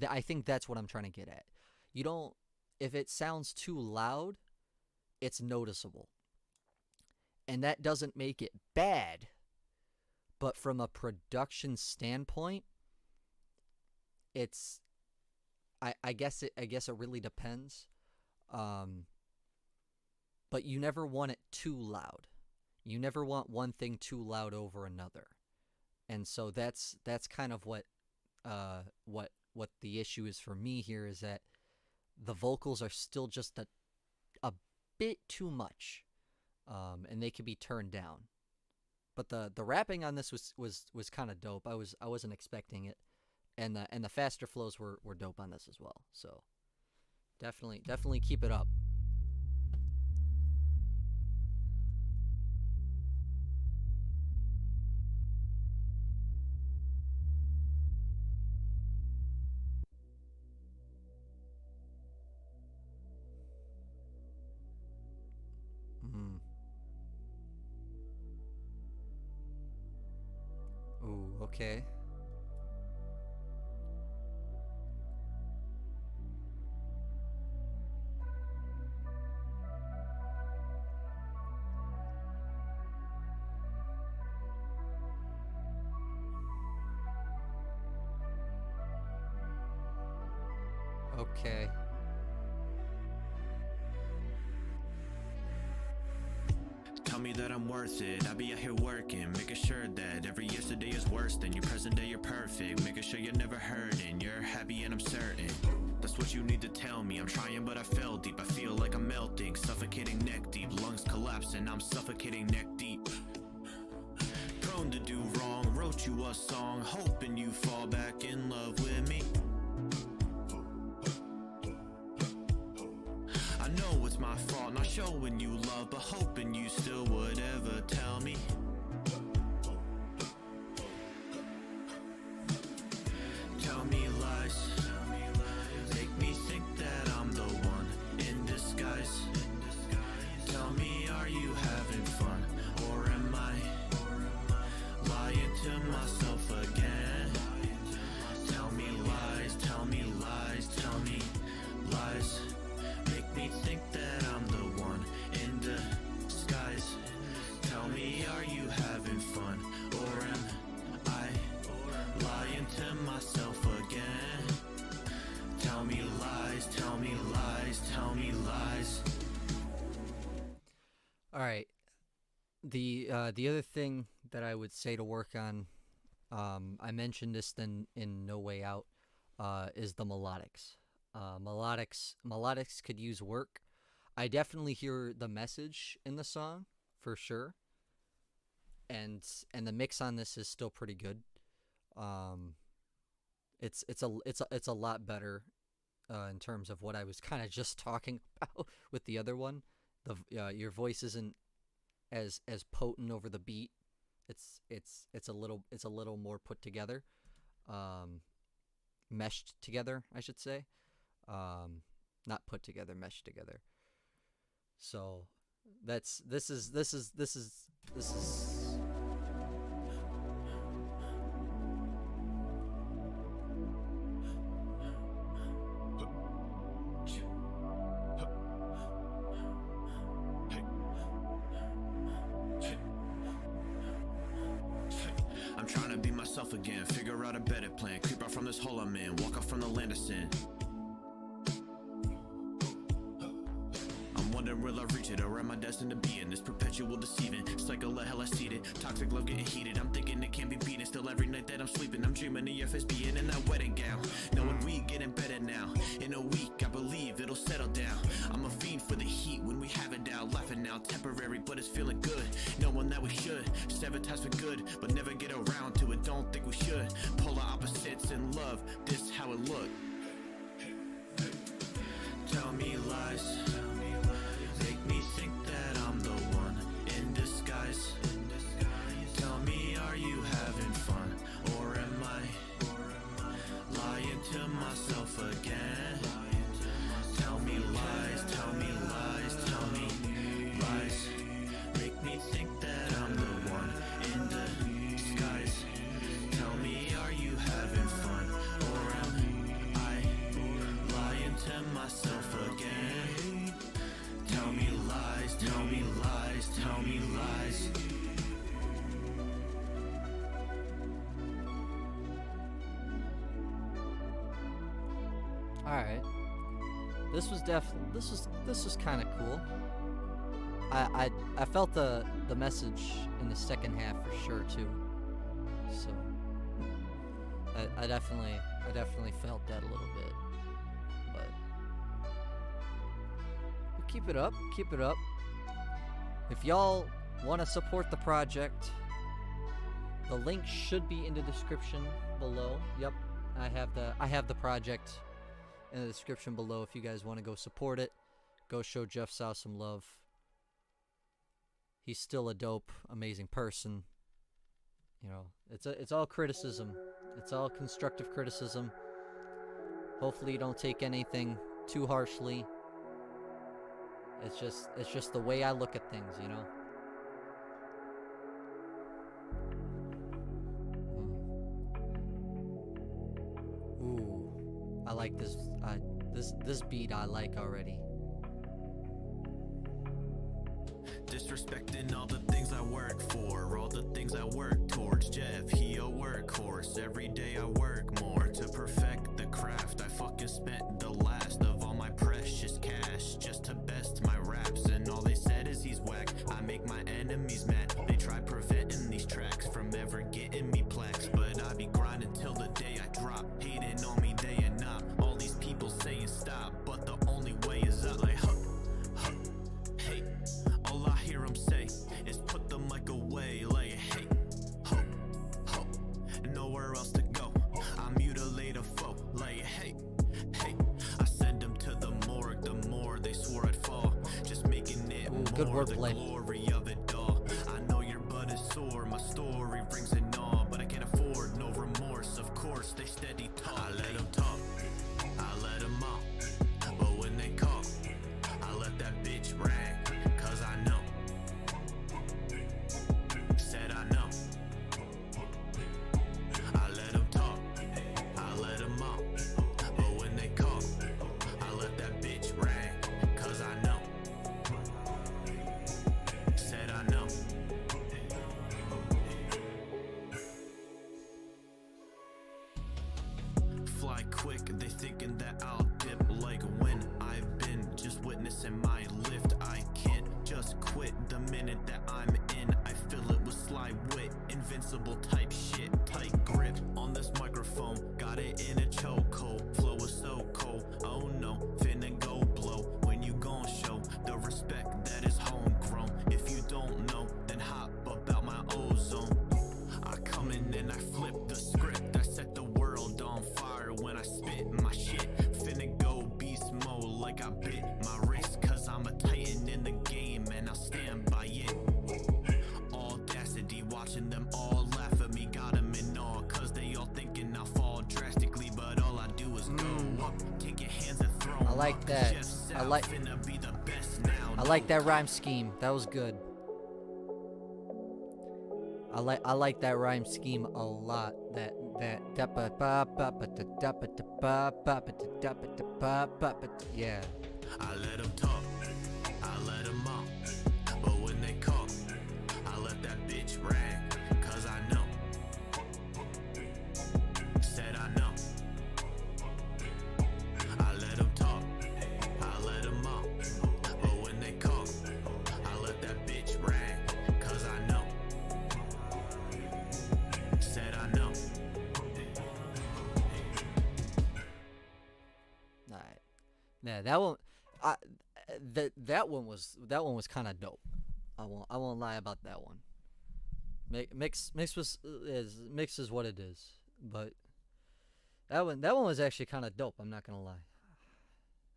A: I think that's what I'm trying to get at. You don't, if it sounds too loud, it's noticeable. And that doesn't make it bad, but from a production standpoint, it's I guess it really depends. But you never want it too loud. You never want one thing too loud over another. And so that's kind of what the issue is for me here, is that the vocals are still just a bit too much, and they can be turned down. But the rapping on this was kind of dope. I wasn't expecting it, and the faster flows were dope on this as well. So definitely keep it up. Ooh, okay. Okay.
B: Tell me that I'm worth it, I be out here working, making sure that every yesterday is worse than your present day. You're perfect, making sure you're never hurting, you're happy and I'm certain. That's what you need to tell me. I'm trying but I fell deep, I feel like I'm melting, suffocating neck deep, lungs collapsing, I'm suffocating neck deep. prone to do wrong. Wrote you a song, hoping you fall back in love with me. I know it's my fault, not showing you love, but hoping you still would ever tell me. Tell me lies, make me think that I'm the one in disguise. Tell me, are you having fun, or am I lying to myself again? Tell me lies, tell me lies, tell me lies. Make me think that I'm the one in disguise. Tell me, are you having fun, or am I lying to myself again? Tell me lies, tell me lies, tell me lies.
A: All right. The other thing that I would say to work on, I mentioned this then in No Way Out, is the melodics. Melodics could use work. I definitely hear the message in the song for sure, and the mix on this is still pretty good. It's a lot better in terms of what I was kind of just talking about with the other one. Your voice isn't as potent over the beat. It's a little more put together, meshed together, I should say. Not put together, meshed together. So this is.
B: I'm trying to be myself again, figure out a better plan, creep out from this hole I'm in, walk out from the land of sin. I'm wondering, will I reach it, or am I destined to be in this perpetual deceiving cycle of hell I seeded? Toxic love getting heated, I'm thinking it can't be beaten. Still every night that I'm sleeping, I'm dreaming of your face being in that wedding gown, knowing we getting better now. In a week, I believe it'll settle down. I'm a fiend for the heat when we have it down. Laughing now, temporary, but it's feeling good. Knowing that we should sabotage for good, but never get around to it. Don't think we should. Polar opposites in love, this how it look. Tell me lies, make me think that I'm the one in disguise. Tell me, are you having fun, or am I lying to myself again? Tell me lies, tell me lies, tell me lies. Make me think that I'm the one in disguise. Tell me, are you having fun, or am I lying to myself again? Tell me lies, tell me lies, tell me lies.
A: All right. This was kind of cool. I felt the message in the second half for sure too. So I definitely felt that a little bit. But keep it up. If y'all want to support the project, the link should be in the description below. Yep, I have the project in the description below. If you guys want to go support it, go show Jeff South some love. He's still a dope, amazing person. You know, it's all criticism. It's all constructive criticism. Hopefully you don't take anything too harshly. It's just the way I look at things, you know. Ooh, I like this. This beat I like already.
B: Disrespecting all the things I work for, all the things I work towards. Jeff, he a workhorse. Every day I work more to perfect the craft. I fucking spent the last of all my precious cash just to best my raps, and all they said is he's whack. I make my enemies mad. They try preventing these tracks from ever getting me plaques, but I be grinding till the day I drop. Hating on me day and night. All these people saying stop, but the only way is up. Like hey, all I hear them say is put the mic away. Like hey,
A: good
B: more, the
A: wordplay.
B: glory of it all. I know your butt is sore, my story rings in awe, but I can't afford no remorse. Of course, they steady talk. I let them talk, I let them all. But when they call, I let that bitch rang, cause I know. Said I know. I let them talk, I let them all. But when they call, I let that bitch rang, cause I know. Said I know. Fly quick, they thinking that I'll dip like when I've been just witnessing my lift. I can't just quit the minute that I'm in. I fill it with sly wit, invincible type shit, tight grip on this microphone. Got it in a chokehold, flow is so cold. Oh no, finna go blow. When you gon' show the respect that is homegrown. If you don't know, then hop about my ozone. I come in and I flip the script. I set the world on fire when I spit my shit. Finna go beast mode like I bit my wrist. Cause I'm a titan in the game and I'll stand by it. Audacity, watching them all laugh at me. Got them in awe, cause they all thinking I'll fall drastically. But all I do is go up, take your hands and throw 'em
A: I like
B: up.
A: that.
B: Jeff South
A: I like-
B: finna be the best now.
A: I like that rhyme scheme. That was good. I like that rhyme scheme a lot. Yeah.
B: I let them talk, I let them all. But when they call, I let that bitch rang, cause I know. Said I know. I let them talk, I let them all. But when they call, I let that bitch rang, cause I know. Said I know.
A: Alright. Yeah, that one that one was kind of dope. I won't lie about that one. Mix is what it is, but that one was actually kind of dope. I'm not gonna lie.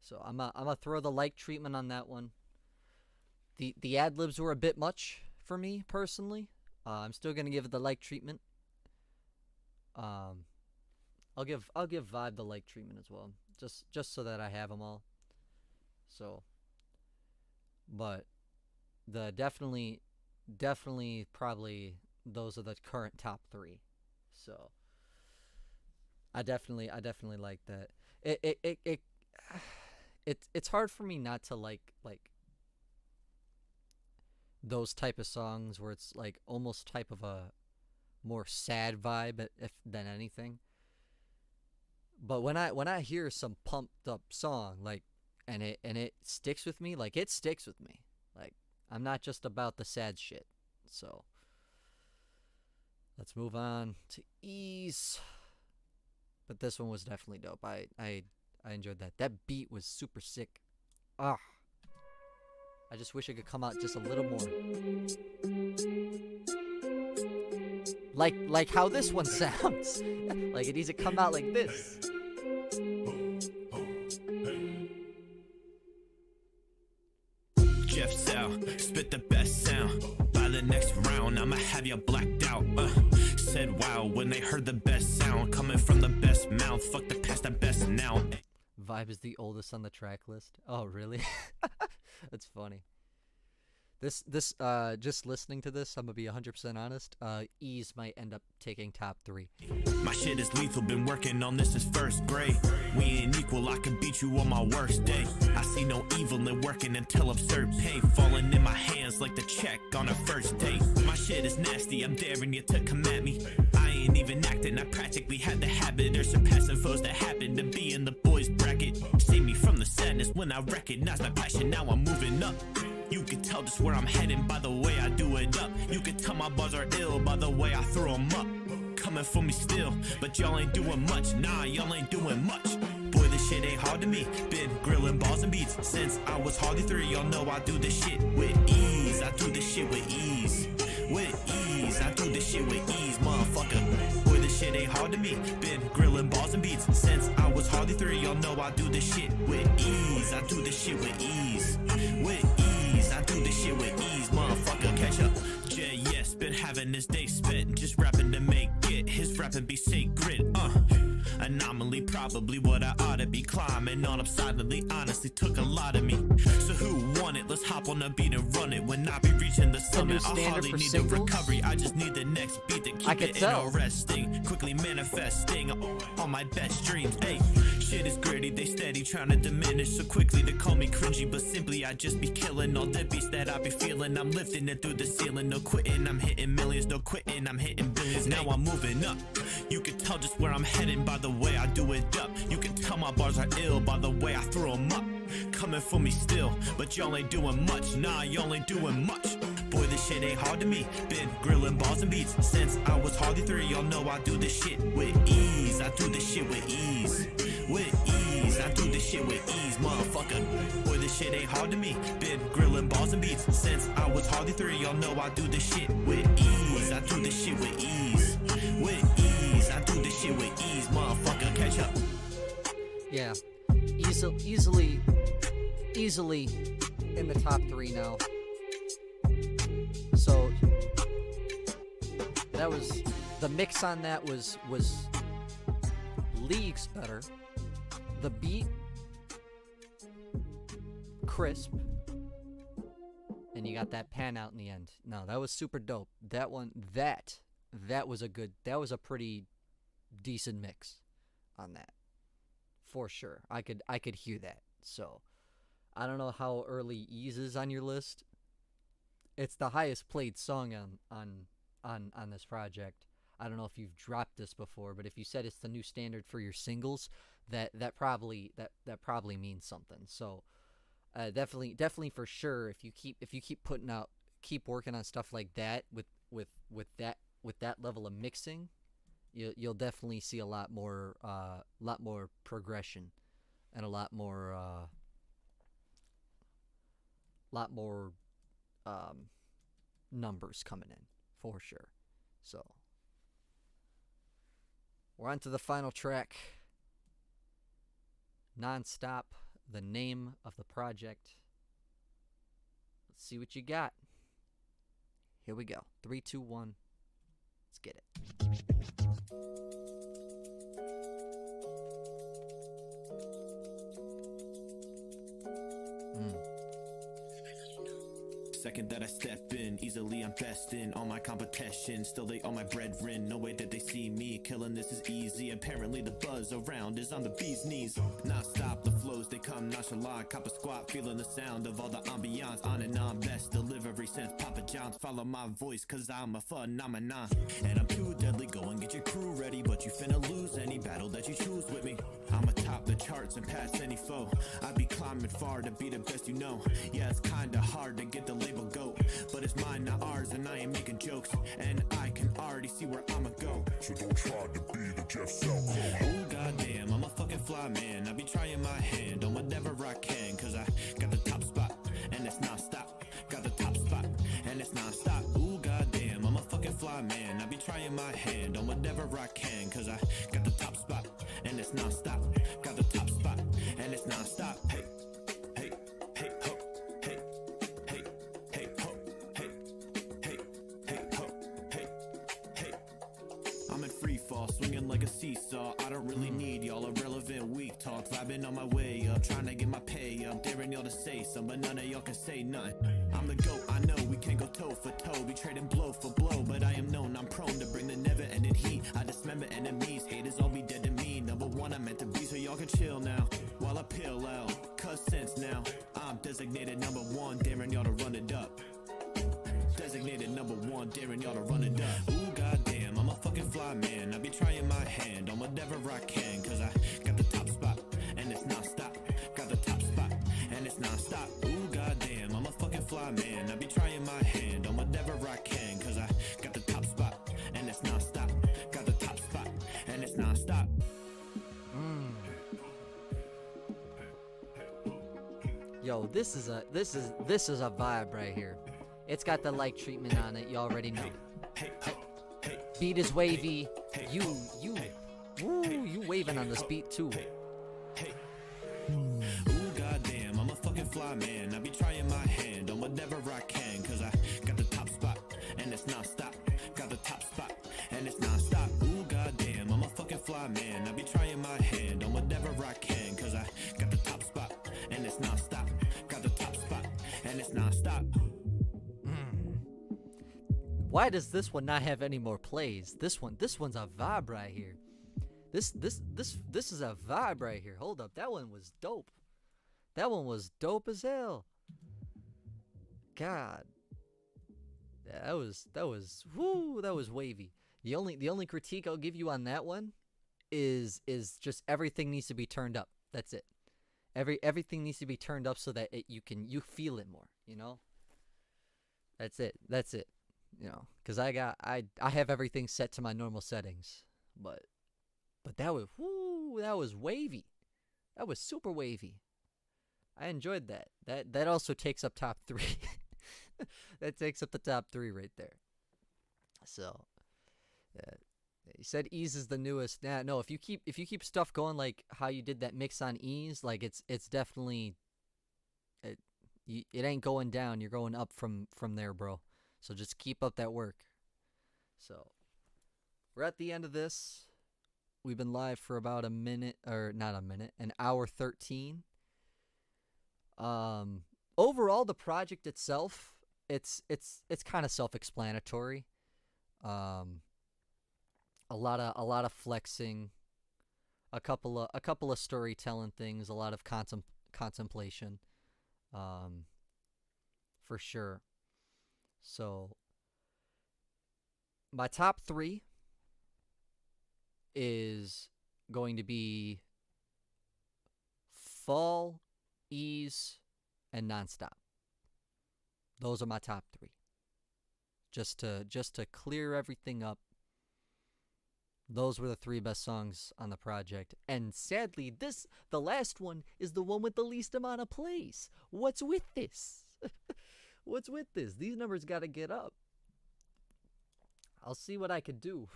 A: So I'm gonna throw the like treatment on that one. The ad libs were a bit much for me personally. I'm still gonna give it the like treatment. I'll give Vibe the like treatment as well, just so that I have them all. So, but the definitely probably those are the current top 3. So I definitely like that. It's hard for me not to like those type of songs where it's like almost type of a more sad vibe than anything. But when I hear some pumped up song like and it sticks with me, like it sticks with me. Like I'm not just about the sad shit. So let's move on to Ease. But this one was definitely dope. I enjoyed that. That beat was super sick. I just wish it could come out just a little more. Like how this one sounds. Like it needs to come out like this.
B: Jeff South, spit the best sound. By the next round, I'ma have you blacked out. Said wow when they heard the best sound coming from the best mouth. Fuck the past, the best now.
A: Vibe is the oldest on the track list. Oh, really? That's funny. This just listening to this, I'm gonna be 100% honest. Ease might end up taking top 3.
B: My shit is lethal, been working on this since first grade. We ain't equal, I can beat you on my worst day. I see no evil in working until absurd pay falling in my hands like the check on a first date. My shit is nasty, I'm daring you to come at me. I ain't even acting, I practically had the habit of surpassing foes that happen to be in the boys bracket. Save me from the sadness when I recognize my passion, now I'm moving up. You can tell just where I'm heading by the way I do it up. You can tell my bars are ill by the way I throw them up. Coming for me still, but y'all ain't doing much. Nah, y'all ain't doing much. Boy, this shit ain't hard to me. Been grilling balls and beats since I was hardly 3. Y'all know I do this shit with ease. I do this shit with ease. With ease, I do this shit with ease, motherfucker. Boy, this shit ain't hard to me. Been grilling balls and beats since I was hardly 3. Y'all know I do this shit with ease. I do this shit with ease. With ease, I I do this shit with ease, motherfucker, catch up. Yes, been having this day spent just rapping to make it. His rapping be sacred, anomaly, probably what I ought to be climbing on. I'm silently, honestly, took a lot of me. So who want it? Let's hop on the beat and run it. When I be reaching the summit, I hardly need the recovery. I just need the next beat to keep it interesting. Quickly manifesting on my best dreams. Hey, shit is gritty, they steady trying to diminish so quickly to call me cringy, but simply I just be killing all the beats that I be feeling. I'm lifting it through the ceiling, no quitting. I'm hitting millions, no quitting. I'm hitting billions. Now I'm moving up. You can tell just where I'm heading by the way I do it up. You can tell my bars are ill by the way I throw them up. Coming for me still, but y'all ain't doing much. Nah, y'all ain't doing much. Boy, this shit ain't hard to me. Been grilling balls and beats since I was hardly 3. Y'all know I do this shit with ease. I do this shit with ease. With ease, I do this shit with ease, motherfucker. Boy, this shit ain't hard to me. Been grilling balls and beats since I was hardly 3. Y'all know I do this shit with ease. I do this shit with ease. With ease, I do this shit with ease, motherfucker. Catch up.
A: Yeah, easily in the top 3 now. So that was the mix on that was leagues better. The beat crisp, and you got that pan out in the end. No, that was super dope. That one, that was a pretty decent mix on that, for sure. I could hear that. So I don't know how early Ease is on your list. It's the highest played song on this project. I don't know if you've dropped this before, but if you said it's the new standard for your singles, that probably means something. So definitely for sure, if you keep putting out, keep working on stuff like that with that level of mixing, you'll definitely see a lot more progression and a lot more numbers coming in, for sure. So we're on to the final track. NonStop, the name of the project. Let's see what you got. Here we go. 3, 2, 1. Let's get it.
B: Second that I step in, easily I'm best in all my competition. Still they all my brethren, no way that they see me. Killing this is easy, apparently the buzz around is on the bee's knees. Non-stop, the flows they come nonchalant. Cop a squat, feeling the sound of all the ambiance. On and on, best delivery since Papa John's. Follow my voice cause I'm a phenomenon. And I'm too deadly, go and get your crew ready. But you finna lose any battle that you choose with me. I'm atop the charts and past any foe. I be climbing far to be the best you know. Yeah, it's kinda hard to get the label GOAT, but it's mine, not ours, and I ain't making jokes. And I can already see where I'ma go.
C: So don't try to be the Jeff Selko.
B: Oh goddamn, I'm a fucking fly man. I be trying my hand on whatever I can, cause I got the top spot, and it's non-stop. Got the top spot, and it's non-stop. Ooh goddamn, I'm a fucking fly man. I be trying my hand on whatever I can, cause I got the top spot, and it's non-stop. Got the top spot, and it's non-stop. Hey, hey, hey, ho, hey, hey, hey, ho, hey, hey, hey, ho, hey, hey. I'm in free fall, swinging like a seesaw. I don't really need y'all irrelevant weak talk. Vibing on my way up, trying to get my pay up. Daring y'all to say something, but none of y'all can say nothing. I'm the GOAT, I know we can't go toe for toe. Be trading blow for blow, but I am known, I'm prone to bring the never-ending heat. I dismember enemies, haters all be dead to me. Number one, I'm meant to be, so y'all can chill now while I peel out. Cause sense now, I'm designated number 1, daring y'all to run it up. Designated number 1, daring y'all to run it up. Ooh goddamn, I'm a fucking fly man. I be trying my hand on whatever I can, cause I got the top spot, and it's non-stop. Got the top spot, and it's non-stop. Ooh goddamn, I'm a fucking fly man. I be trying my hand on whatever I can, cause I got the top spot, and it's non-stop. Got the top spot, and it's non-stop.
A: Yo, this is a vibe right here. It's got the light treatment on it. You already know. Beat is wavy. You waving on this beat too.
B: Ooh goddamn, I'm a fucking fly man. I be trying my hand on whatever and it's non-stop.
A: Why does this one not have any more plays? This one's a vibe right here. This is a vibe right here. Hold up, that one was dope. That one was dope as hell. God, that was wavy. The only critique I'll give you on that one is just everything needs to be turned up. That's it. Everything needs to be turned up so that you feel it more. You know. That's it. You know, because I have everything set to my normal settings, but that was wavy. That was super wavy. I enjoyed that. That also takes up top 3. That takes up the top 3 right there. So, you said ease is the newest. Nah, no. If you keep stuff going like how you did that mix on ease, like it's definitely it ain't going down. You're going up from there, bro. So just keep up that work. So we're at the end of this. We've been live for about a minute, or not a minute, an hour 13. Overall, the project itself, it's kind of self-explanatory. A lot of flexing, a couple of storytelling things, a lot of contemplation, for sure. So my top 3 is going to be Fall, Ease, and NonStop. Those are my top 3. Just to clear everything up. Those were the 3 best songs on the project. And sadly, the last one is the one with the least amount of plays. What's with this? What's with this? These numbers got to get up. I'll see what I could do.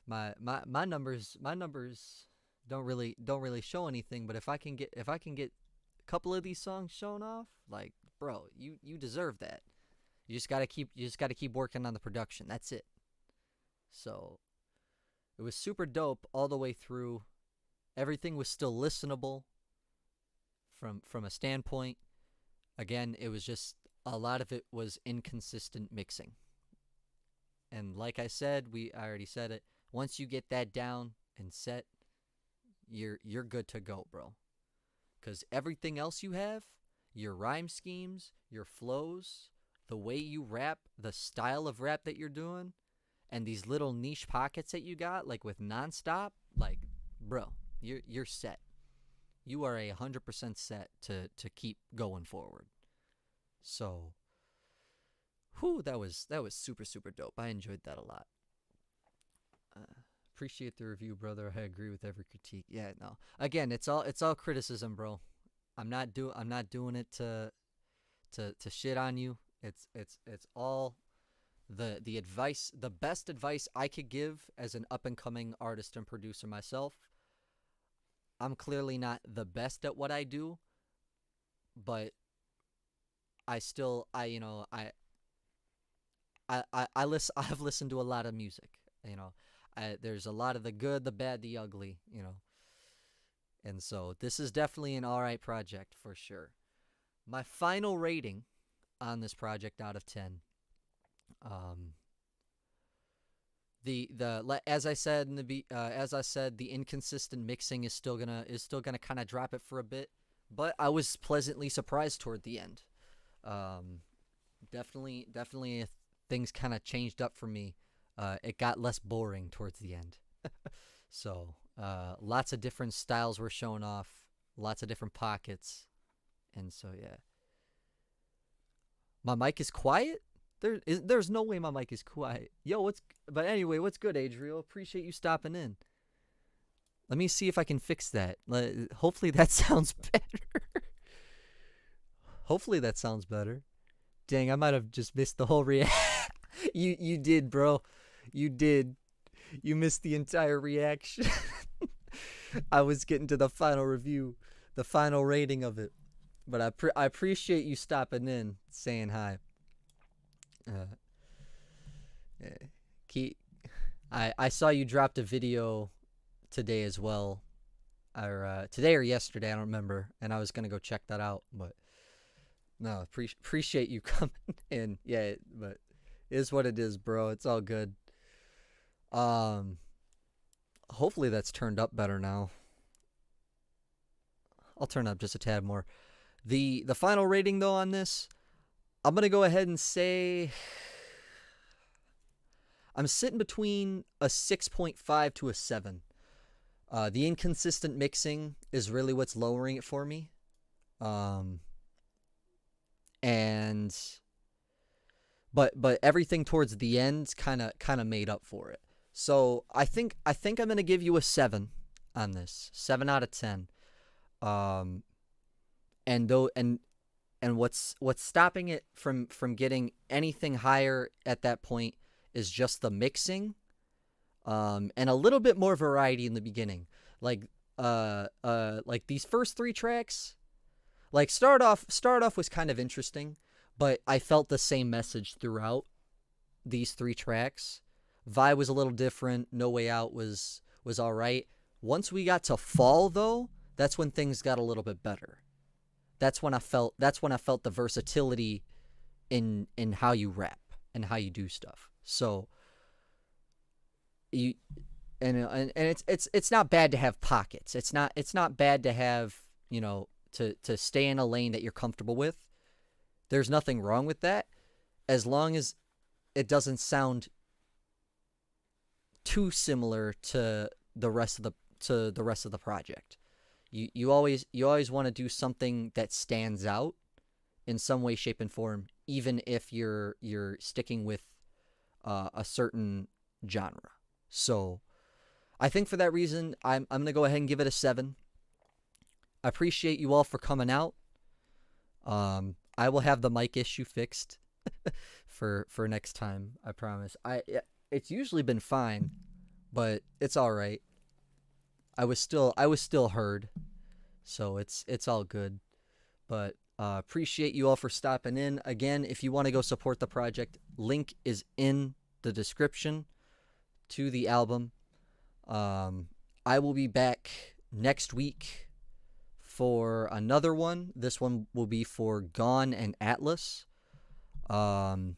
A: My numbers don't really show anything, but if I can get a couple of these songs shown off, like, bro, you deserve that. You just got to keep working on the production. That's it. So it was super dope all the way through. Everything was still listenable from a standpoint. Again, it was just a lot of it was inconsistent mixing. And like I said, I already said it. Once you get that down and set, you're good to go, bro. Because everything else you have, your rhyme schemes, your flows, the way you rap, the style of rap that you're doing, and these little niche pockets that you got, like with NonStop, like, bro, you're set. You are 100% set to keep going forward. So, that was super, super dope. I enjoyed that a lot. Appreciate the review, brother. I agree with every critique. Yeah, no. Again, it's all criticism, bro. I'm not doing it to shit on you. It's all the advice, the best advice I could give as an up and coming artist and producer myself. I'm clearly not the best at what I do, but I've listened to a lot of music, you know. There's a lot of the good, the bad, the ugly, you know. And so this is definitely an alright project for sure. My final rating on this project out of 10, as I said the inconsistent mixing is still gonna kind of drop it for a bit, but I was pleasantly surprised toward the end. Definitely things kind of changed up for me. It got less boring towards the end. So lots of different styles were shown off, lots of different pockets, and so yeah. My mic is quiet. There's no way my mic is quiet. Yo, but anyway, what's good, Adriel? Appreciate you stopping in. Let me see if I can fix that. Hopefully that sounds better. Hopefully that sounds better. Dang, I might have just missed the whole You did, bro. You did. You missed the entire reaction. I was getting to the final review, the final rating of it. But I appreciate you stopping in, saying hi. I saw you dropped a video today as well, or today or yesterday, I don't remember, and I was gonna go check that out, but No, appreciate you coming in. Yeah, but it is what it is, bro. It's all good. Um, hopefully that's turned up better now. I'll turn up just a tad more. The final rating though on this, I'm gonna go ahead and say I'm sitting between a 6.5 to a 7. The inconsistent mixing is really what's lowering it for me. And but everything towards the end kind of made up for it. So I think I'm gonna give you a 7 on this, 7 out of 10. And though and what's stopping it from getting anything higher at that point is just the mixing, and a little bit more variety in the beginning. Like these first 3 tracks, like start off was kind of interesting, but I felt the same message throughout these 3 tracks. Vibe was a little different. No Way Out was all right. Once we got to Fall though, that's when things got a little bit better. That's when I felt the versatility in how you rap and how you do stuff. So you and it's not bad to have pockets. It's not bad to have, to stay in a lane that you're comfortable with. There's nothing wrong with that, as long as it doesn't sound too similar to the rest of the project. You always want to do something that stands out in some way, shape, and form, even if you're sticking with a certain genre. So I think for that reason, I'm gonna go ahead and give it a 7. I appreciate you all for coming out. I will have the mic issue fixed for next time. I promise. It's usually been fine, but it's all right. I was still heard, so it's all good. But appreciate you all for stopping in. Again, if you want to go support the project, link is in the description to the album. I will be back next week for another one. This one will be for Gone and Atlas. Their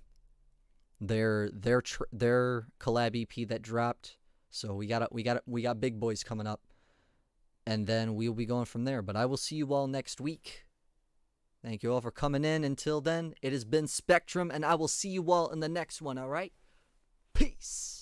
A: collab EP that dropped. So we got big boys coming up, and then we'll be going from there. But I will see you all next week. Thank you all for coming in. Until then, it has been Spectrum, and I will see you all in the next one. All right, peace.